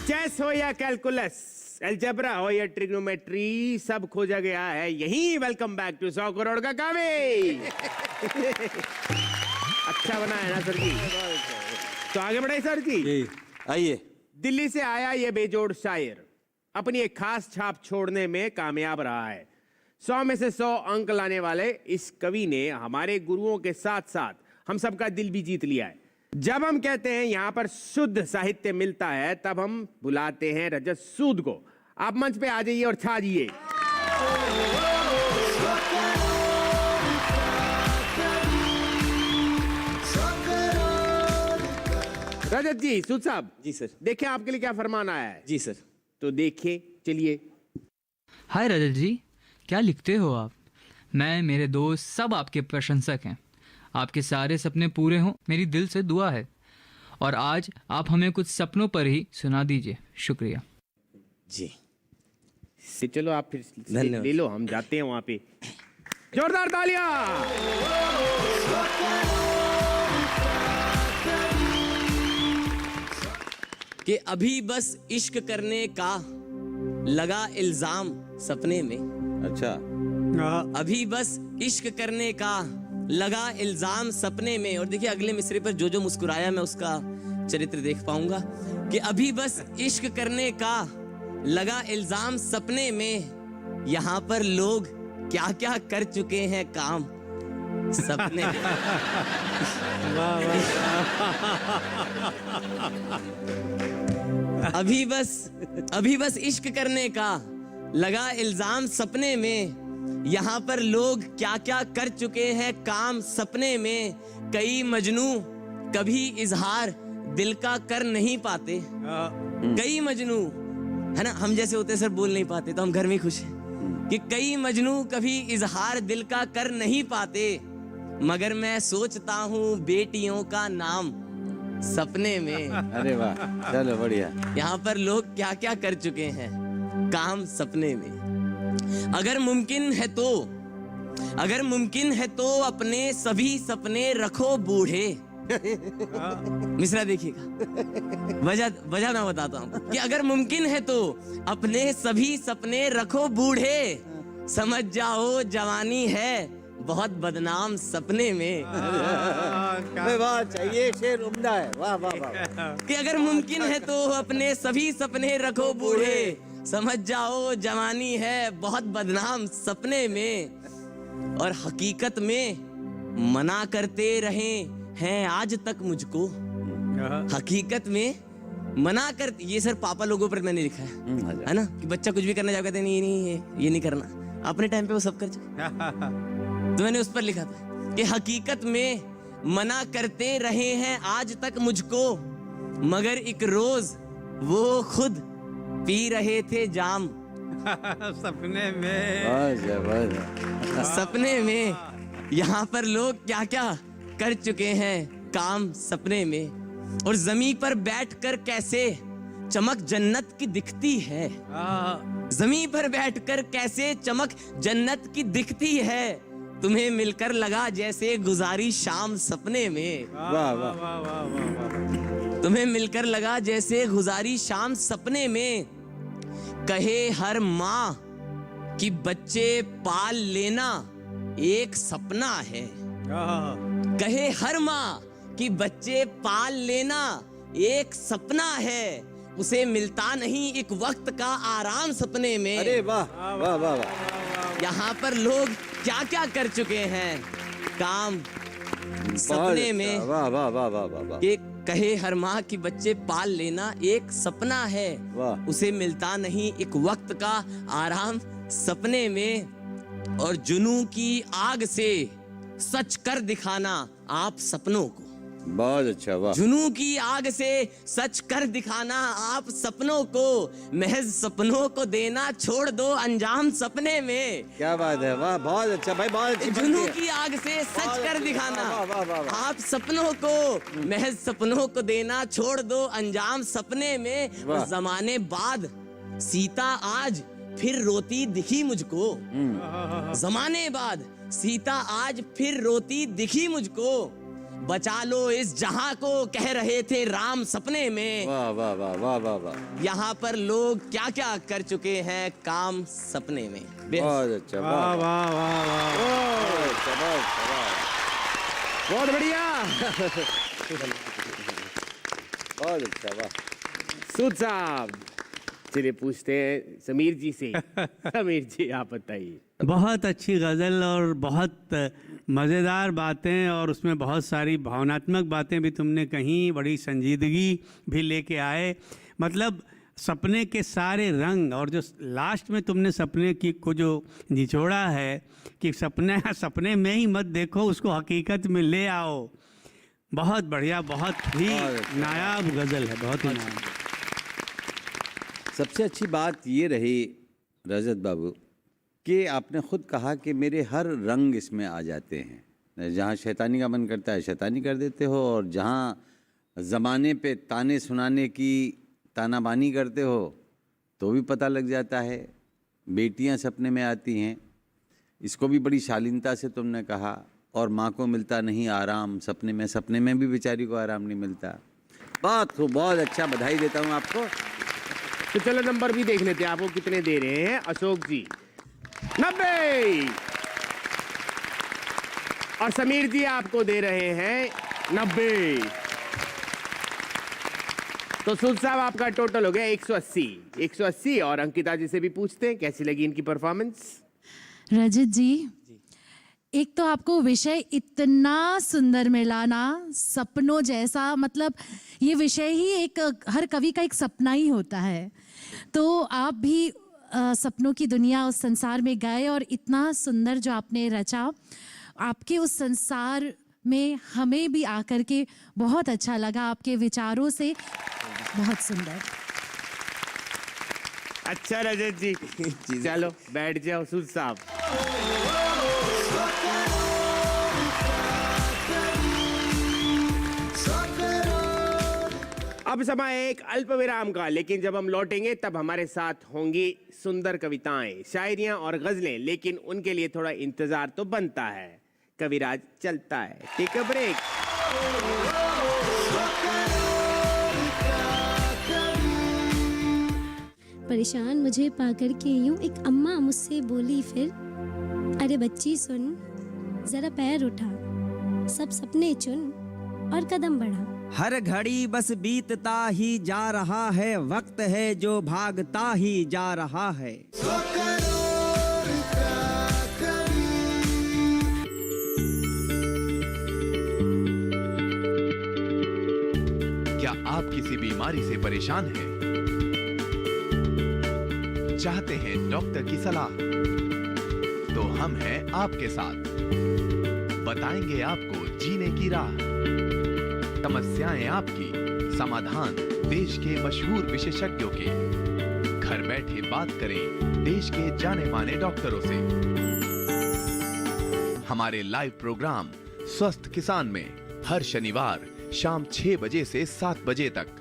चेस हो या कैलकुलस, अलजेब्रा हो या ट्रिग्नोमेट्री, सब खोजा गया है यहीं। वेलकम बैक टू 100 करोड़ का कवि। अच्छा बना है ना सर जी? तो आगे बढ़े सर जी, आइए। दिल्ली से आया ये बेजोड़ शायर अपनी एक खास छाप छोड़ने में कामयाब रहा है। 100 में से 100 अंक लाने वाले इस कवि ने हमारे गुरुओं के साथ साथ हम सबका दिल भी जीत लिया है। जब हम कहते हैं यहाँ पर शुद्ध साहित्य मिलता है, तब हम बुलाते हैं रजत सूद को। आप मंच पे आ जाइए और छा जाइए। रजत जी, सूद साहब। जी सर। देखिए आपके लिए क्या फरमान आया है। जी सर। तो देखिए, चलिए। हाय रजत जी, क्या लिखते हो आप? मैं, मेरे दोस्त सब आपके प्रशंसक हैं। आपके सारे सपने पूरे हों मेरी दिल से दुआ है। और आज आप हमें कुछ सपनों पर ही सुना दीजिए। शुक्रिया जी। चलो आप फिर धन्यवाद। ले लो, हम जाते हैं वहां पे। जोरदार तालियां। कि अभी बस इश्क करने का लगा इल्जाम सपने में। अच्छा। अभी बस इश्क करने का लगा इल्जाम सपने में। और देखिए अगले मिसरे पर जो जो मुस्कुराया मैं उसका चरित्र देख पाऊंगा। कि अभी बस इश्क करने का लगा इल्जाम सपने में, यहाँ पर लोग क्या क्या कर चुके हैं काम सपने में। अभी बस इश्क करने का लगा इल्जाम सपने में, यहाँ पर लोग क्या क्या कर चुके हैं काम सपने में। कई मजनू कभी इजहार दिल का कर नहीं पाते। कई मजनू, है ना, हम जैसे होते सर बोल नहीं पाते तो हम घर में खुश हैं। कि कई मजनू कभी इजहार दिल का कर नहीं पाते, मगर मैं सोचता हूँ बेटियों का नाम सपने में। अरे वाह, चलो बढ़िया। यहाँ पर लोग क्या क्या कर चुके हैं काम सपने में। अगर मुमकिन है तो अपने सभी सपने रखो बूढ़े। मिश्रा देखिएगा, वजह मैं बताता हूँ कि अगर मुमकिन है तो अपने सभी सपने रखो बूढ़े, समझ जाओ जवानी है बहुत बदनाम सपने में। वाह, चाहिए शेर उम्दा है। वाह वाह वाह। कि अगर मुमकिन है तो अपने सभी सपने रखो बूढ़े, समझ जाओ जवानी है बहुत बदनाम सपने में। और हकीकत में मना करते रहे हैं आज तक मुझको। हकीकत में मना कर, ये सर पापा लोगों पर मैंने लिखा है ना, कि बच्चा कुछ भी करना चाहे कहते नहीं ये नहीं करना। अपने टाइम पे वो सब कर चुके। तो मैंने उस पर लिखा था कि हकीकत में मना करते रहे हैं आज तक मुझको, मगर एक रोज वो खुद पी रहे थे जाम। सपने में सपने में यहाँ पर लोग क्या क्या कर चुके हैं काम सपने में, और जमीन पर बैठकर कैसे चमक जन्नत की दिखती है। जमीन पर बैठकर कैसे चमक जन्नत की दिखती है, तुम्हें मिलकर लगा जैसे गुजारी शाम सपने में। वाह वाह वाह वाह वाह। तुम्हें मिलकर लगा जैसे गुजारी शाम सपने में, कहे हर माँ कि बच्चे पाल लेना एक सपना है। कहे हर माँ कि बच्चे पाल लेना एक सपना है, उसे मिलता नहीं एक वक्त का आराम सपने में। अरे वाह वाह वाह वाह। यहाँ पर लोग क्या क्या कर चुके हैं काम सपने में। वाह वाह वाह वाह वाह वाह। कि कहे हर माँ की बच्चे पाल लेना एक सपना है, उसे मिलता नहीं एक वक्त का आराम सपने में, और जुनू की आग से सच कर दिखाना आप सपनों को। बहुत अच्छा, वाह। जुनू की आग से सच कर दिखाना आप सपनों को, महज सपनों को देना छोड़ दो अंजाम सपने में। क्या बात है, वाह, बहुत अच्छा भाई, बहुत अच्छी। जुनू की आग से सच कर दिखाना आप सपनों को, महज सपनों को देना छोड़ दो अंजाम सपने में। और जमाने बाद सीता आज फिर रोती दिखी मुझको। जमाने बाद सीता आज फिर रोती दिखी मुझको, बचा लो इस जहां को कह रहे थे राम सपने में। वाह वाह वाह वाह वाह वाह। यहाँ पर लोग क्या क्या कर चुके हैं काम सपने में। बहुत अच्छा, वाह वाह वाह वाह, बहुत बढ़िया। बहुत अच्छा, वाह। सूद साहब, चलिए पूछते हैं समीर जी से। समीर जी आप बताइए। बहुत अच्छी गज़ल और बहुत मज़ेदार बातें, और उसमें बहुत सारी भावनात्मक बातें भी तुमने कहीं, बड़ी संजीदगी भी लेके आए। मतलब सपने के सारे रंग, और जो लास्ट में तुमने सपने की को जो निचोड़ा है कि सपने में ही मत देखो, उसको हकीकत में ले आओ। बहुत बढ़िया, बहुत ही नायाब गज़ल है, बहुत ही नायाब। सबसे अच्छी बात ये रही रजत बाबू कि आपने खुद कहा कि मेरे हर रंग इसमें आ जाते हैं। जहाँ शैतानी का मन करता है शैतानी कर देते हो, और जहाँ ज़माने पे ताने सुनाने की तानाबानी करते हो तो भी पता लग जाता है। बेटियाँ सपने में आती हैं, इसको भी बड़ी शालीनता से तुमने कहा। और माँ को मिलता नहीं आराम सपने में भी बेचारी को आराम नहीं मिलता। बहुत खूब, बहुत अच्छा, बधाई देता हूँ आपको। तो चलो नंबर भी देख लेते हैं, आपको कितने दे रहे हैं अशोक जी। 90। और समीर जी आपको दे रहे हैं 90। तो सूद साहब आपका टोटल हो गया 180। 180। और अंकिता जी से भी पूछते हैं कैसी लगी इनकी परफॉर्मेंस। रजत जी, एक तो आपको विषय इतना सुंदर मिला ना, सपनों जैसा। मतलब ये विषय ही एक हर कवि का एक सपना ही होता है। तो आप भी सपनों की दुनिया, उस संसार में गए, और इतना सुंदर जो आपने रचा, आपके उस संसार में हमें भी आकर के बहुत अच्छा लगा। आपके विचारों से बहुत सुंदर। अच्छा रजत जी, चलो बैठ जाओ सूद साहब। अब समय एक अल्प विराम का, लेकिन जब हम लौटेंगे तब हमारे साथ होंगी सुंदर कविताएं, शायरियां और गजलें। लेकिन उनके लिए थोड़ा इंतजार तो बनता है। कविराज चलता है। Take a break. परेशान मुझे पाकर के यूं एक अम्मा मुझसे बोली फिर, अरे बच्ची सुन, जरा पैर उठा, सब सपने चुन और कदम बढ़ा। हर घड़ी बस बीतता ही जा रहा है, वक्त है जो भागता ही जा रहा है। क्या आप किसी बीमारी से परेशान हैं? चाहते हैं डॉक्टर की सलाह? तो हम हैं आपके साथ, बताएंगे आपको जीने की राह। समस्याएं आपकी, समाधान देश के मशहूर विशेषज्ञों के। घर बैठे बात करें देश के जाने माने डॉक्टरों से। हमारे लाइव प्रोग्राम स्वस्थ किसान में हर शनिवार शाम 6 बजे से 7 बजे तक।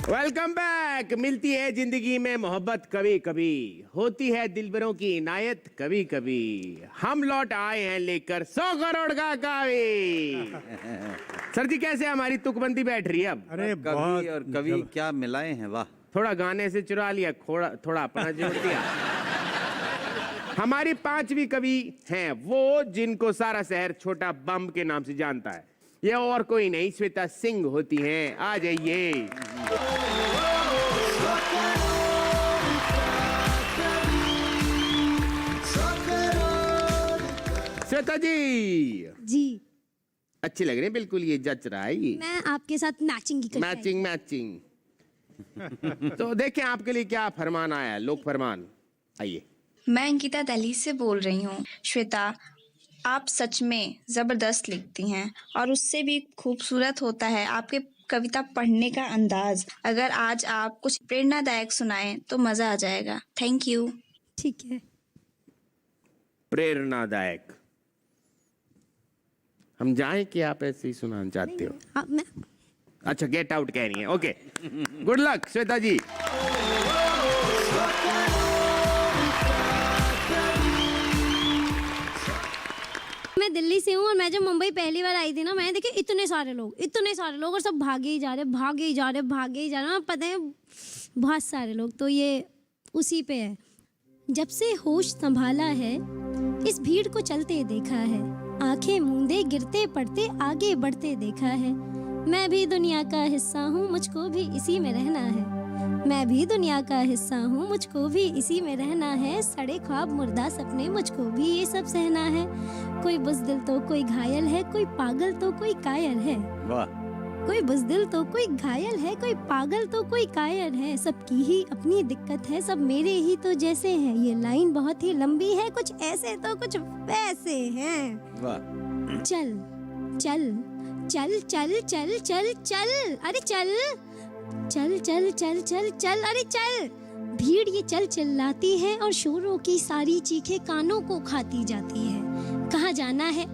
Welcome back. मिलती है जिंदगी में मोहब्बत कभी कभी, होती है दिलबरों की इनायत कभी कभी। हम लौट आए हैं लेकर 100 करोड़ का कावी। सर जी कैसे हमारी तुकबंदी बैठ रही है अब? अरे कवि और कवि क्या मिलाए हैं, वाह। थोड़ा गाने से चुरा लिया, थोड़ा अपना जोड़ दिया। हमारी 5वीं कवि हैं वो जिनको सारा शहर छोटा बम के नाम से जानता है। ये और कोई नहीं, श्वेता सिंह होती हैं। आ जाइए। श्वेता जी अच्छी लग रही है, बिल्कुल ये जच रहा है। ये मैं आपके साथ मैचिंग की मैचिंग तो देखें आपके लिए क्या फरमान आया है, लोक फरमान। आइए। मैं अंकिता दिल्ली से बोल रही हूँ। श्वेता, आप सच में जबरदस्त लिखती हैं और उससे भी खूबसूरत होता है आपके कविता पढ़ने का अंदाज। अगर आज आप कुछ प्रेरणादायक सुनाएं तो मजा आ जाएगा। Thank you. ठीक है। प्रेरणादायक हम जाएं कि आप ऐसे ही सुनाना चाहते हो? अच्छा, गेट आउट कह रही हैं। ओके, गुड लक श्वेता जी। मैं दिल्ली से हूँ और मैं जब मुंबई पहली बार आई थी ना, मैंने देखे इतने सारे लोग और सब भागे ही जा रहे। पता है बहुत सारे लोग, तो ये उसी पे है। जब से होश संभाला है इस भीड़ को चलते देखा है, आंखें मूंदे गिरते पड़ते आगे बढ़ते देखा है। मैं भी दुनिया का हिस्सा हूँ, मुझको भी इसी में रहना है। मैं भी दुनिया का हिस्सा हूँ, मुझको भी इसी में रहना है। सड़े ख्वाब मुर्दा सपने, मुझको भी ये सब सहना है। कोई बुज़दिल तो कोई घायल है, कोई पागल तो कोई कायल है। वाह। कोई बुज़दिल तो कोई घायल है, कोई पागल तो कोई कायल है। सबकी ही अपनी दिक्कत है, सब मेरे ही तो जैसे हैं। ये लाइन बहुत ही लंबी है, कुछ ऐसे तो कुछ वैसे हैं। वाह। चल चल चल चल चल चल चल, अरे चल चल चल चल चल चल, अरे चल। भीड़ ये चल चिल्लाती है और शोरों की सारी चीखें कानों को खाती जाती है। कहाँ जाना है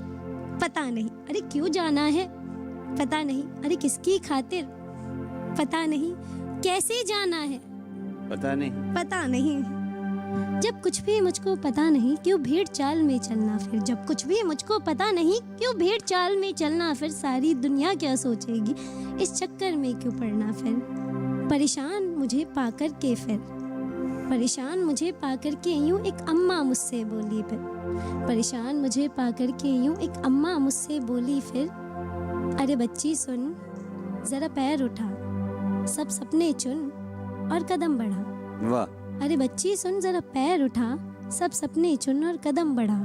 पता नहीं, अरे क्यों जाना है पता नहीं, अरे किसकी खातिर पता नहीं, कैसे जाना है पता नहीं। जब कुछ भी मुझको पता नहीं क्यों भेड़ चाल में चलना फिर। जब कुछ भी मुझको पता नहीं क्यों भेड़ चाल में चलना फिर। सारी दुनिया क्या सोचेगी इस चक्कर में क्यों पड़ना फिर। परेशान मुझे पाकर के फिर, परेशान मुझे पाकर के यूं एक अम्मा मुझसे बोली फिर। परेशान मुझे पाकर के यूं एक अम्मा मुझसे बोली फिर। अरे बच्ची सुन जरा पैर उठा, सब सपने चुन और कदम बढ़ा। वाह। अरे बच्ची सुन जरा पैर उठा, सब सपने चुन और कदम बढ़ा।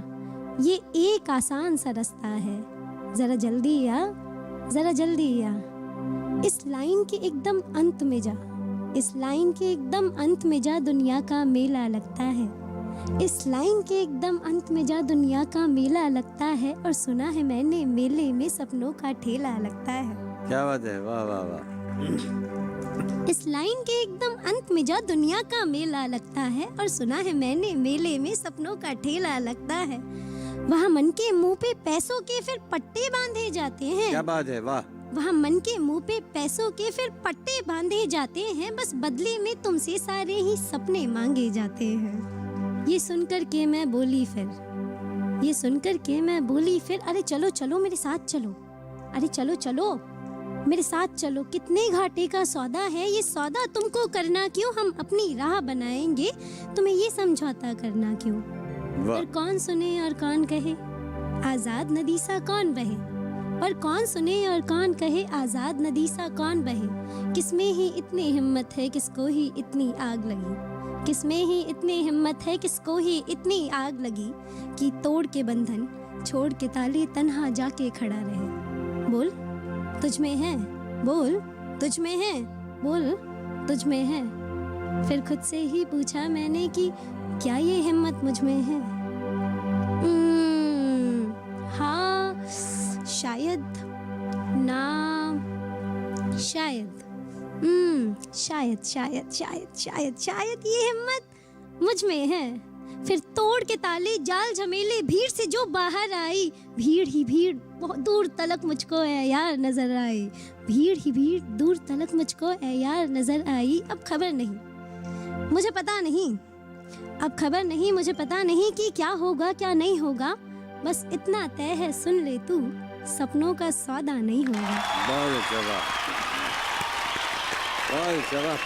ये एक आसान सा रास्ता है, जरा जल्दी आ, जरा जल्दी आ। इस लाइन के एकदम अंत में जा, इस लाइन के एकदम अंत में जा, दुनिया का मेला लगता है। इस लाइन के एकदम अंत में जा, दुनिया का मेला लगता है। और सुना है मैंने मेले में सपनों का ठेला लगता है। क्या बात है, वाह वाह वाह। इस लाइन के एकदम अंत में जा, दुनिया का मेला लगता है। और सुना है मैंने मेले में सपनों का ठेला लगता है। वहाँ मन के मुंह पे पैसों के फिर पट्टे बांधे जाते हैं। क्या बात है, वाह। वहाँ मन के मुंह पे पैसों के फिर पट्टे बांधे जाते हैं। बस बदले में तुमसे सारे ही सपने मांगे जाते हैं। ये सुनकर के मैं बोली फिर, ये सुनकर के मैं बोली फिर। अरे चलो चलो मेरे साथ चलो, अरे चलो चलो मेरे साथ चलो। कितने घाटे का सौदा है ये सौदा, तुमको करना क्यों, हम अपनी राह बनाएंगे, तुम्हें ये समझौता करना क्यों। और कौन सुने और कौन कहे आजाद नदी सा कौन बहे। और कौन सुने और कौन कहे आजाद नदी सा कौन बहे। किसमें ही इतनी हिम्मत है किसको ही इतनी आग लगी। किसमें ही इतनी हिम्मत है किसको ही इतनी आग लगी कि तोड़ के बंधन छोड़ के ताले तन्हा जाके खड़ा रहे। बोल तुझ में है, बोल तुझ में है, बोल तुझ में है। फिर खुद से ही पूछा मैंने कि क्या ये हिम्मत मुझ में है? हाँ शायद ना शायद शायद शायद शायद शायद शायद ये हिम्मत मुझ में है। फिर तोड़ के ताले जाल झमेले भीड़ से जो बाहर आई, भीड़ ही भीड़ बहुत दूर तलक मुझको ऐ यार नजर आई, भीड़ ही भीड़ दूर तलक मुझको ऐ यार नजर आई। अब खबर नहीं मुझे पता नहीं, अब खबर नहीं मुझे पता नहीं कि क्या होगा क्या नहीं होगा, बस इतना तय है सुन ले तू, सपनों का सौदा नहीं होगा। बहुत अच्छा, बहुत अच्छा।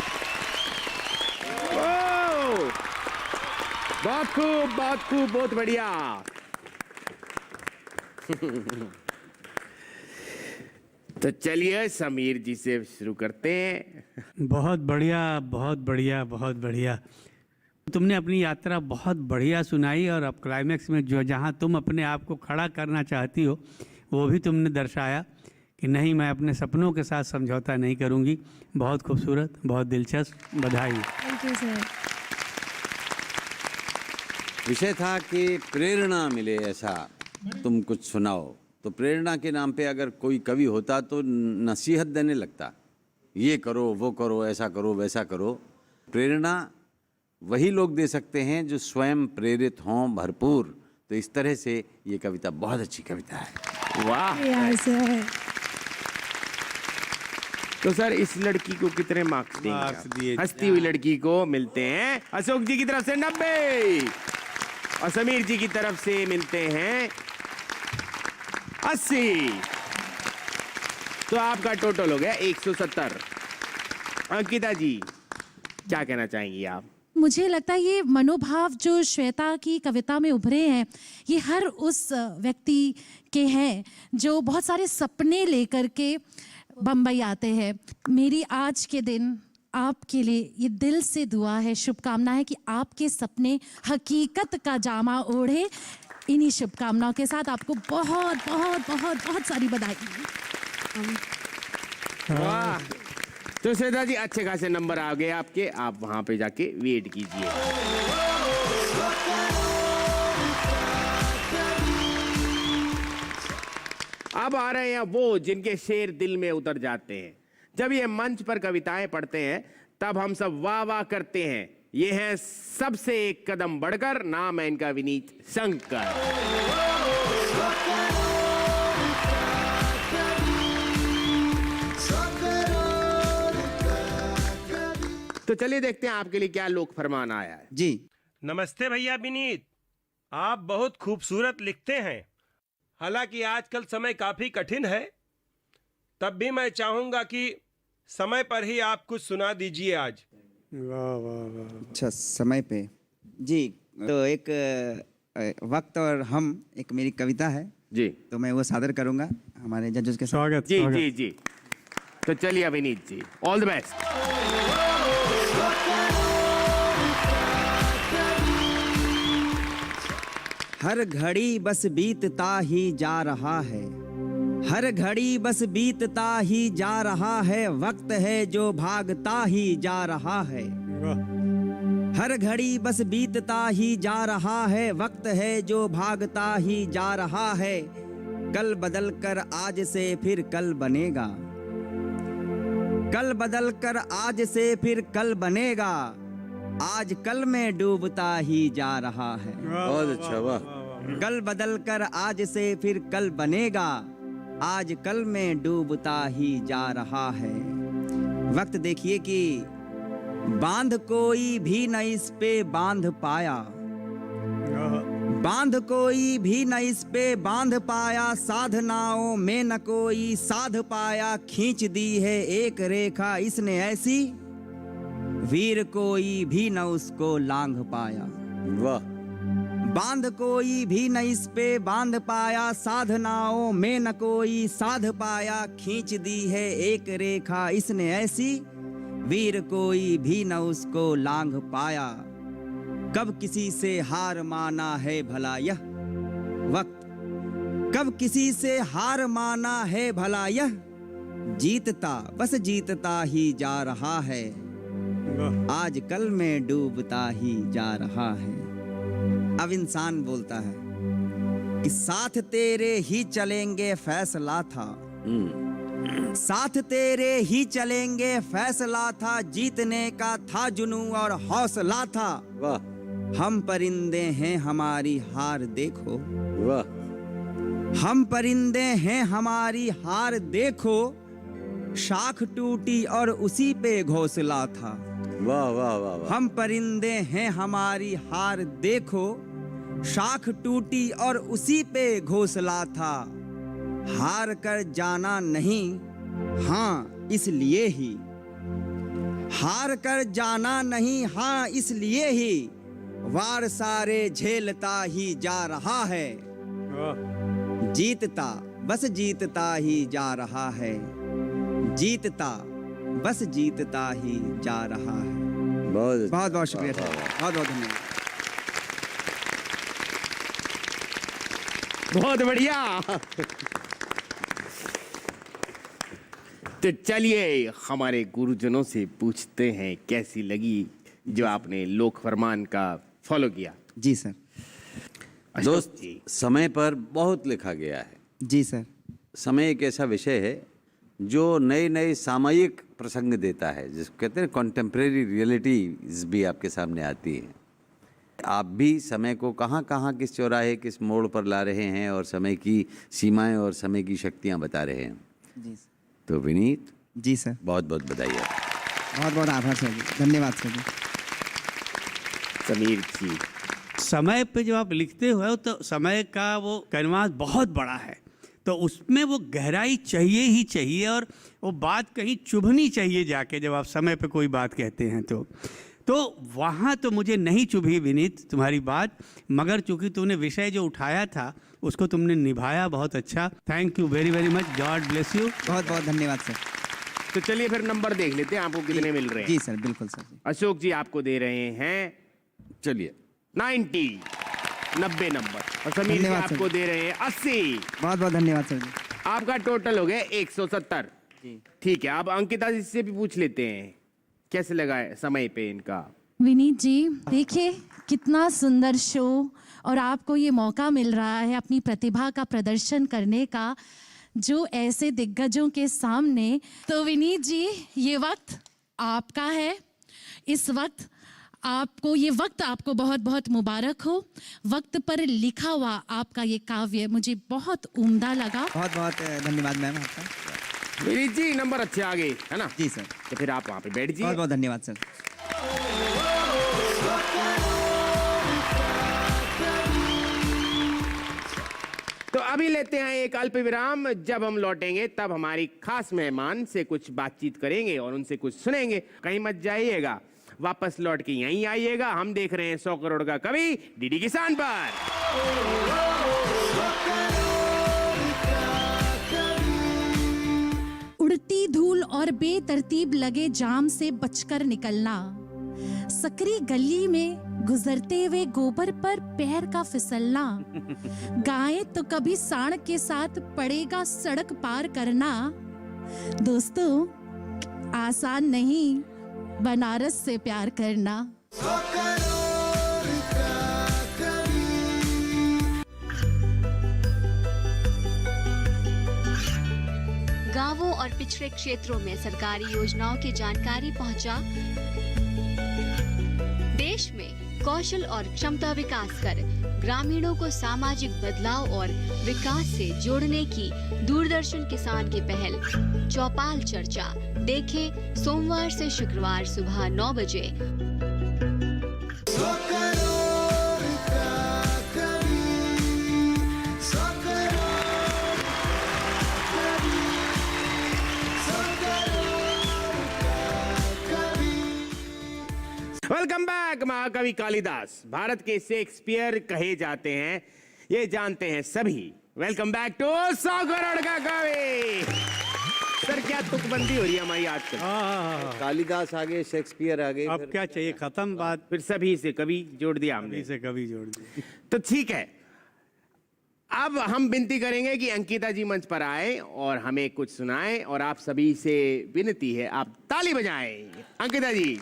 बहुत खूब, बहुत खूब, बहुत बढ़िया। तो चलिए समीर जी से शुरू करते हैं। बहुत बढ़िया, बहुत बढ़िया, बहुत बढ़िया। तुमने अपनी यात्रा बहुत बढ़िया सुनाई और अब क्लाइमैक्स में जो जहाँ तुम अपने आप को खड़ा करना चाहती हो वो भी तुमने दर्शाया कि नहीं, मैं अपने सपनों के साथ समझौता नहीं करूँगी। बहुत खूबसूरत, बहुत दिलचस्प, बधाई। Thank you sir. विषय था कि प्रेरणा मिले, ऐसा तुम कुछ सुनाओ। तो प्रेरणा के नाम पे अगर कोई कवि होता तो नसीहत देने लगता, ये करो, वो करो, ऐसा करो, वैसा करो। प्रेरणा वही लोग दे सकते हैं जो स्वयं प्रेरित हों भरपूर। तो इस तरह से ये कविता बहुत अच्छी कविता है। वाह सर। तो सर इस लड़की को कितने मार्क्स देंगे? हंसती हुई लड़की को मिलते हैं अशोक जी की तरफ से 90 और समीर जी की तरफ से मिलते हैं 80। तो आपका टोटल हो गया 170। अंकिता जी क्या कहना चाहेंगी आप? मुझे लगता है ये मनोभाव जो श्वेता की कविता में उभरे हैं, ये हर उस व्यक्ति के हैं जो बहुत सारे सपने लेकर के बम्बई आते हैं। मेरी आज के दिन आपके लिए ये दिल से दुआ है, शुभकामना है कि आपके सपने हकीकत का जामा ओढ़े। इन्हीं शुभकामनाओं के साथ आपको बहुत बहुत बहुत बहुत सारी बधाई। वाह। तो श्वेता जी अच्छे खासे नंबर आ गए आपके, आप वहां पे जाके वेट कीजिए। अब आ रहे हैं वो जिनके शेर दिल में उतर जाते हैं। जब ये मंच पर कविताएं पढ़ते हैं तब हम सब वाह वाह करते हैं। ये हैं सबसे एक कदम बढ़कर, नाम है इनका विनीत शंकर। तो चलिए देखते हैं आपके लिए क्या लोक फरमान आया है। जी नमस्ते भैया विनीत, आप बहुत खूबसूरत लिखते हैं। हालांकि आजकल समय काफी कठिन है, तब भी मैं चाहूंगा कि समय पर ही आप कुछ सुना दीजिए आज। वाह वाह वाह। अच्छा समय पे जी। तो एक वक्त और हम, एक मेरी कविता है जी, तो मैं वो सादर करूंगा हमारे जजेस के साथ। स्वागत जी जी जी। तो चलिए विनीत जी, ऑल द बेस्ट। हर घड़ी बस बीतता ही जा रहा है, हर घड़ी बस बीतता ही जा रहा है, वक्त है जो भागता ही जा रहा है। हर घड़ी बस बीतता ही जा रहा है, वक्त है जो भागता ही जा रहा है। कल बदल कर आज से फिर कल बनेगा, कल बदल कर आज से फिर कल बनेगा, आज कल में डूबता ही जा रहा है। बहुत अच्छा, वाह। कल बदल कर आज से फिर कल बनेगा, आज कल में डूबता ही जा रहा है। वक्त देखिए कि बांध कोई भी न इस पे बांध पाया, बांध कोई भी न इस पे बांध पाया, साधनाओं में न कोई साध पाया, खींच दी है एक रेखा इसने ऐसी, वीर कोई भी न उसको लांघ पाया। वाह। बांध कोई भी न इस पे बांध पाया, साधनाओं में न कोई साध पाया, खींच दी है एक रेखा इसने ऐसी, वीर कोई भी न उसको लांघ पाया। कब किसी से हार माना है भला यह वक्त, कब किसी से हार माना है भला यह, जीतता बस जीतता ही जा रहा है, आज कल में डूबता ही जा रहा है। अब इंसान बोलता है कि साथ तेरे ही चलेंगे फैसला था, साथ तेरे ही चलेंगे फैसला था, जीतने का था जुनू और हौसला था। वाह। हम परिंदे हैं हमारी हार देखो, वाह। हम परिंदे हैं हमारी हार देखो, शाख टूटी और उसी पे घोंसला था। वाह वाह वाह वाह। हम परिंदे हैं हमारी हार देखो, शाख टूटी और उसी पे घोंसला था। हार कर जाना नहीं, हाँ इसलिए ही, हार कर जाना नहीं, हाँ इसलिए ही, वार सारे झेलता ही जा रहा है, जीतता बस जीतता ही जा रहा है, जीतता बस जीतता ही जा रहा है। बहुत बहुत बहुत शुक्रिया, बहुत बहुत धन्यवाद। बहुत बढ़िया। तो चलिए हमारे गुरुजनों से पूछते हैं कैसी लगी जो आपने लोक फरमान का फॉलो किया। जी सर। दोस्त, समय पर बहुत लिखा गया है। जी सर। समय एक ऐसा विषय है जो नए नए सामयिक प्रसंग देता है, जिसको कहते हैं कॉन्टेम्प्रेरी रियलिटीज भी आपके सामने आती है। आप भी समय को कहाँ कहाँ किस चौराहे किस मोड़ पर ला रहे हैं और समय की सीमाएं और समय की शक्तियाँ बता रहे हैं। जी सर। तो विनीत। जी सर। बहुत बहुत बधाई। बहुत बहुत आभार सर जी, धन्यवाद सर जी। समीर जी, समय पे जब आप लिखते हो तो समय का वो कैनवास बहुत बड़ा है, तो उसमें वो गहराई चाहिए ही चाहिए और वो बात कहीं चुभनी चाहिए जाके, जब आप समय पे कोई बात कहते हैं तो वहाँ तो मुझे नहीं चुभी विनीत तुम्हारी बात, मगर चूंकि तुमने विषय जो उठाया था उसको तुमने निभाया बहुत अच्छा। Thank you very very much, God bless you. बहुत बहुत धन्यवाद सर। तो चलिए फिर नंबर देख लेते हैं आपको कितने मिल रहे हैं। जी सर, बिल्कुल सर। अशोक जी आपको दे रहे हैं, चलिए 90 नंबर, और समीर जी धन्यवाद आपको सर। दे रहे हैं 80। बहुत बहुत धन्यवाद सर जी। आपका टोटल हो गया 170। ठीक है, अब अंकिता जी से भी पूछ लेते हैं कैसे लगा है समय पे इनका। विनीत जी, देखिए कितना सुंदर शो, और आपको ये मौका मिल रहा है अपनी प्रतिभा का प्रदर्शन करने का जो ऐसे दिग्गजों के सामने। तो विनीत जी, ये वक्त आपका है। इस वक्त आपको, ये वक्त आपको बहुत बहुत मुबारक हो। वक्त पर लिखा हुआ आपका ये काव्य मुझे बहुत उम्दा लगा। बहुत बहुत धन्यवाद मैम आपका। विनीत जी नंबर अच्छे आ गए है ना। जी सर। तो फिर आप वहाँ पे बैठ जाइए। बहुत बहुत धन्यवाद सर। तो अभी लेते हैं एक अल्प विराम। जब हम लौटेंगे तब हमारी खास मेहमान से कुछ बातचीत करेंगे और उनसे कुछ सुनेंगे। कहीं मत जाइएगा, वापस लौट के यहीं आइएगा। हम देख रहे हैं 100 करोड़ का कवि डीडी किसान पर। उड़ती धूल और बेतरतीब लगे जाम से बचकर निकलना, सकरी गली में गुजरते हुए गोबर पर पैर का फिसलना, गाय तो कभी सांड के साथ पड़ेगा सड़क पार करना। दोस्तों, आसान नहीं बनारस से प्यार करना। गांवों और पिछड़े क्षेत्रों में सरकारी योजनाओं की जानकारी पहुंचा। देश में कौशल और क्षमता विकास कर ग्रामीणों को सामाजिक बदलाव और विकास से जोड़ने की दूरदर्शन किसान की पहल चौपाल चर्चा देखें सोमवार से शुक्रवार सुबह 9 बजे। Welcome back. महाकवि कालिदास भारत के शेक्सपियर कहे जाते हैं, ये जानते हैं सभी। वेलकम बैक टू 100 करोड़ का कवि। सर क्या तुकबंदी हो रही है हमारी आजकल? कालिदास आगे, शेक्सपियर आगे, अब क्या चाहिए, खत्म बात। फिर सभी से कवि जोड़ दिया हमने। सभी से कवि जोड़ दिया। तो ठीक है, अब हम विनती करेंगे कि अंकिता जी मंच पर आए और हमें कुछ सुनाएं, और आप सभी से विनती है आप ताली बजाएं। अंकिता जी।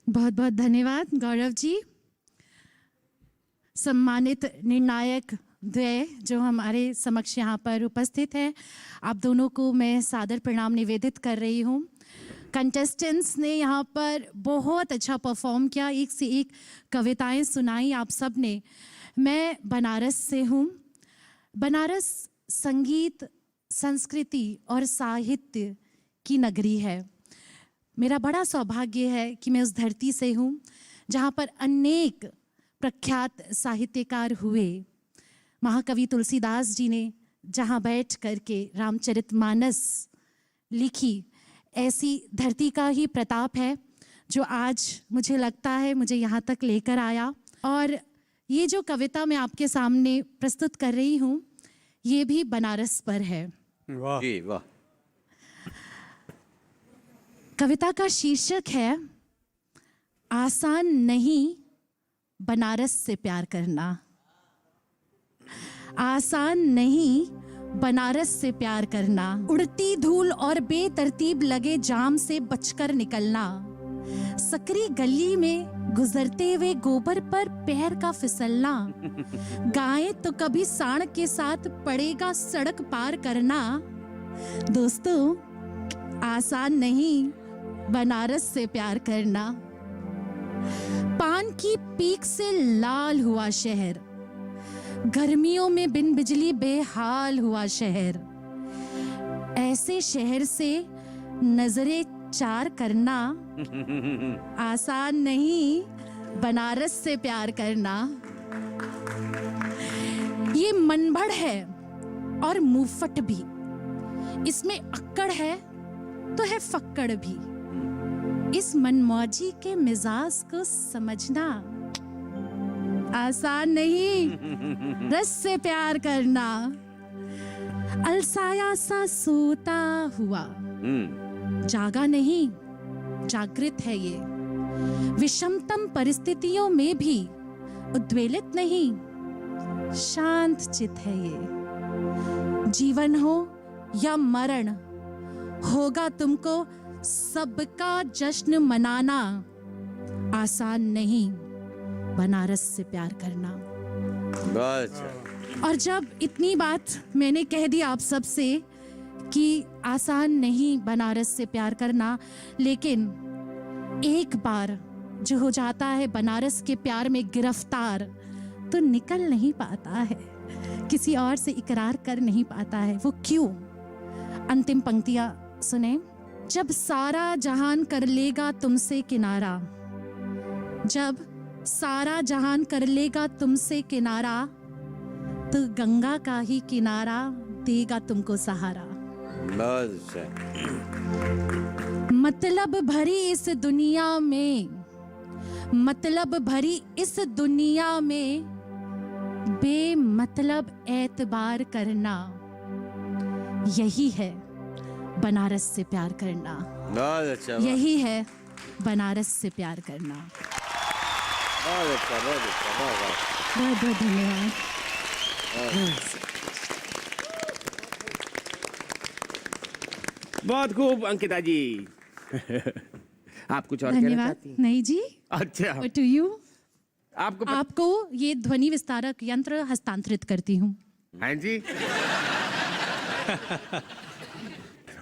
बहुत बहुत धन्यवाद गौरव जी। सम्मानित निर्णायक द्वय जो हमारे समक्ष यहाँ पर उपस्थित हैं, आप दोनों को मैं सादर प्रणाम निवेदित कर रही हूँ। कंटेस्टेंट्स ने यहाँ पर बहुत अच्छा परफॉर्म किया, एक से एक कविताएं सुनाई आप सब ने। मैं बनारस से हूँ। बनारस संगीत, संस्कृति और साहित्य की नगरी है। मेरा बड़ा सौभाग्य है कि मैं उस धरती से हूँ जहाँ पर अनेक प्रख्यात साहित्यकार हुए। महाकवि तुलसीदास जी ने जहाँ बैठ करके रामचरितमानस लिखी, ऐसी धरती का ही प्रताप है जो आज मुझे लगता है मुझे यहाँ तक लेकर आया। और ये जो कविता मैं आपके सामने प्रस्तुत कर रही हूँ, ये भी बनारस पर है। वाह जी वाह। कविता का शीर्षक है आसान नहीं बनारस से प्यार करना। आसान नहीं बनारस से प्यार करना, उड़ती धूल और बेतरतीब लगे जाम से बचकर निकलना, सकरी गली में गुजरते हुए गोबर पर पैर का फिसलना, गाय तो कभी सांड के साथ पड़ेगा सड़क पार करना। दोस्तों, आसान नहीं बनारस से प्यार करना। पान की पीक से लाल हुआ शहर, गर्मियों में बिन बिजली बेहाल हुआ शहर, ऐसे शहर से नजरें चार करना आसान नहीं बनारस से प्यार करना। ये मनभड़ है और मुफट भी, इसमें अक्कड़ है तो है फक्कड़ भी। इस मनमौजी के मिजाज को समझना आसान नहीं रस से प्यार करना। अलसाया सा सोता हुआ जागा नहीं, जागृत है ये। विषमतम परिस्थितियों में भी उद्वेलित नहीं, शांत चित है ये। जीवन हो या मरण, होगा तुमको सबका जश्न मनाना। आसान नहीं बनारस से प्यार करना। और जब इतनी बात मैंने कह दी आप सब से कि आसान नहीं बनारस से प्यार करना, लेकिन एक बार जो हो जाता है बनारस के प्यार में गिरफ्तार, तो निकल नहीं पाता है, किसी और से इकरार कर नहीं पाता है। वो क्यों? अंतिम पंक्तियां सुने। जब सारा जहान कर लेगा तुमसे किनारा, जब सारा जहान कर लेगा तुमसे किनारा, तो गंगा का ही किनारा देगा तुमको सहारा। मतलब भरी इस दुनिया में, मतलब भरी इस दुनिया में बेमतलब एतबार करना, यही है बनारस से प्यार करना। यही है बनारस से प्यार करना। बहुत अच्छा, बहुत अच्छा, बहुत बहुत धन्यवाद। बहुत खूब अंकिता जी। आप कुछ और कहना धन्यवाद। चाहती हैं? नहीं जी। अच्छा, टू यू। आपको ये ध्वनि विस्तारक यंत्र हस्तांतरित करती हूँ। हाँ जी।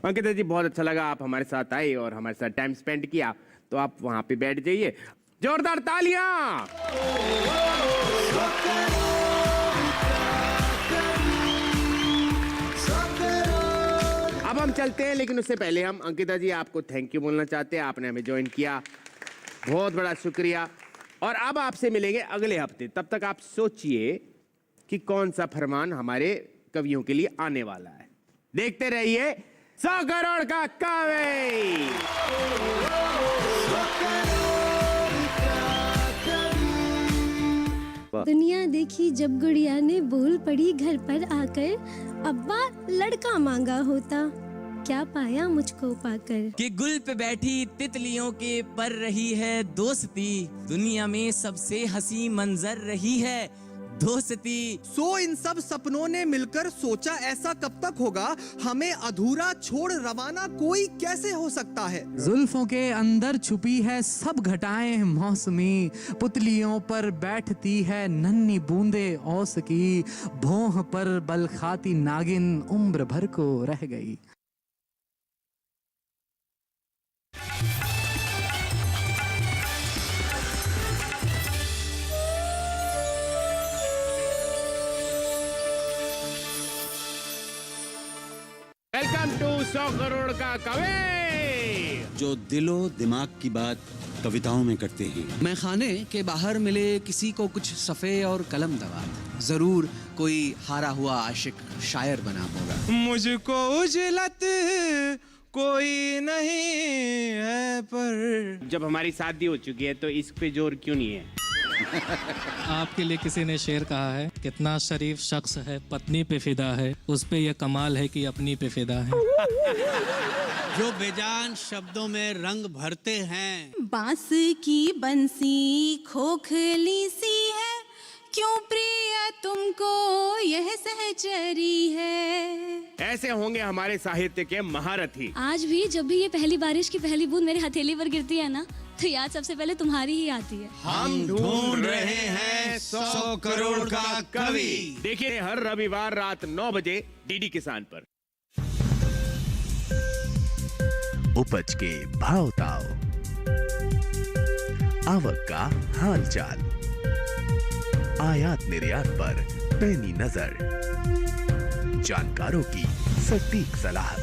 अंकिता जी, बहुत अच्छा लगा आप हमारे साथ आए और हमारे साथ टाइम स्पेंड किया, तो आप वहां पे बैठ जाइए। जोरदार तालियां। अब हम चलते हैं, लेकिन उससे पहले हम अंकिता जी आपको थैंक यू बोलना चाहते हैं। आपने हमें ज्वाइन किया, बहुत बड़ा शुक्रिया। और अब आपसे मिलेंगे अगले हफ्ते। तब तक आप सोचिए कि कौन सा फरमान हमारे कवियों के लिए आने वाला है। देखते रहिए 100 करोड़ का कावे। दुनिया देखी जब गुड़िया ने बोल पड़ी घर पर आकर, अब्बा लड़का मांगा होता। क्या पाया मुझको पाकर। कि गुल पे बैठी तितलियों के पर रही है दोस्ती, दुनिया में सबसे हंसी मंजर रही है दोस्ती। इन सब सपनों ने मिलकर सोचा ऐसा कब तक होगा, हमें अधूरा छोड़ रवाना कोई कैसे हो सकता है। जुल्फों के अंदर छुपी है सब घटाएं मौसमी, पुतलियों पर बैठती है नन्ही बूंदे औस की, भौह पर बल खाती नागिन उम्र भर को रह गई। वेलकम टू 100 करोड़ का कवि, जो दिलो दिमाग की बात कविताओं में करते हैं। मैं खाने के बाहर मिले किसी को कुछ सफ़े और कलम दवा, जरूर कोई हारा हुआ आशिक शायर बना होगा। मुझको उजलत कोई नहीं है, पर जब हमारी शादी हो चुकी है तो इस पे जोर क्यों नहीं है? आपके लिए किसी ने शेर कहा है, कितना शरीफ शख्स है पत्नी पे फिदा है, उस पे यह कमाल है कि अपनी पे फिदा है। जो बेजान शब्दों में रंग भरते हैं। बांस की बंसी खोखली सी है, क्यों प्रिय तुमको यह सहचरी है। ऐसे होंगे हमारे साहित्य के महारथी। आज भी जब भी ये पहली बारिश की पहली बूंद मेरे हथेली पर गिरती है ना, तो याद सबसे पहले तुम्हारी ही आती है। हम ढूंढ रहे हैं 100 करोड़ का कवि। देखिए हर रविवार रात 9 बजे डीडी किसान पर। उपज के भाव ताव, आवक का हाल चाल, आयात निर्यात पर पैनी नजर, जानकारों की सटीक सलाह।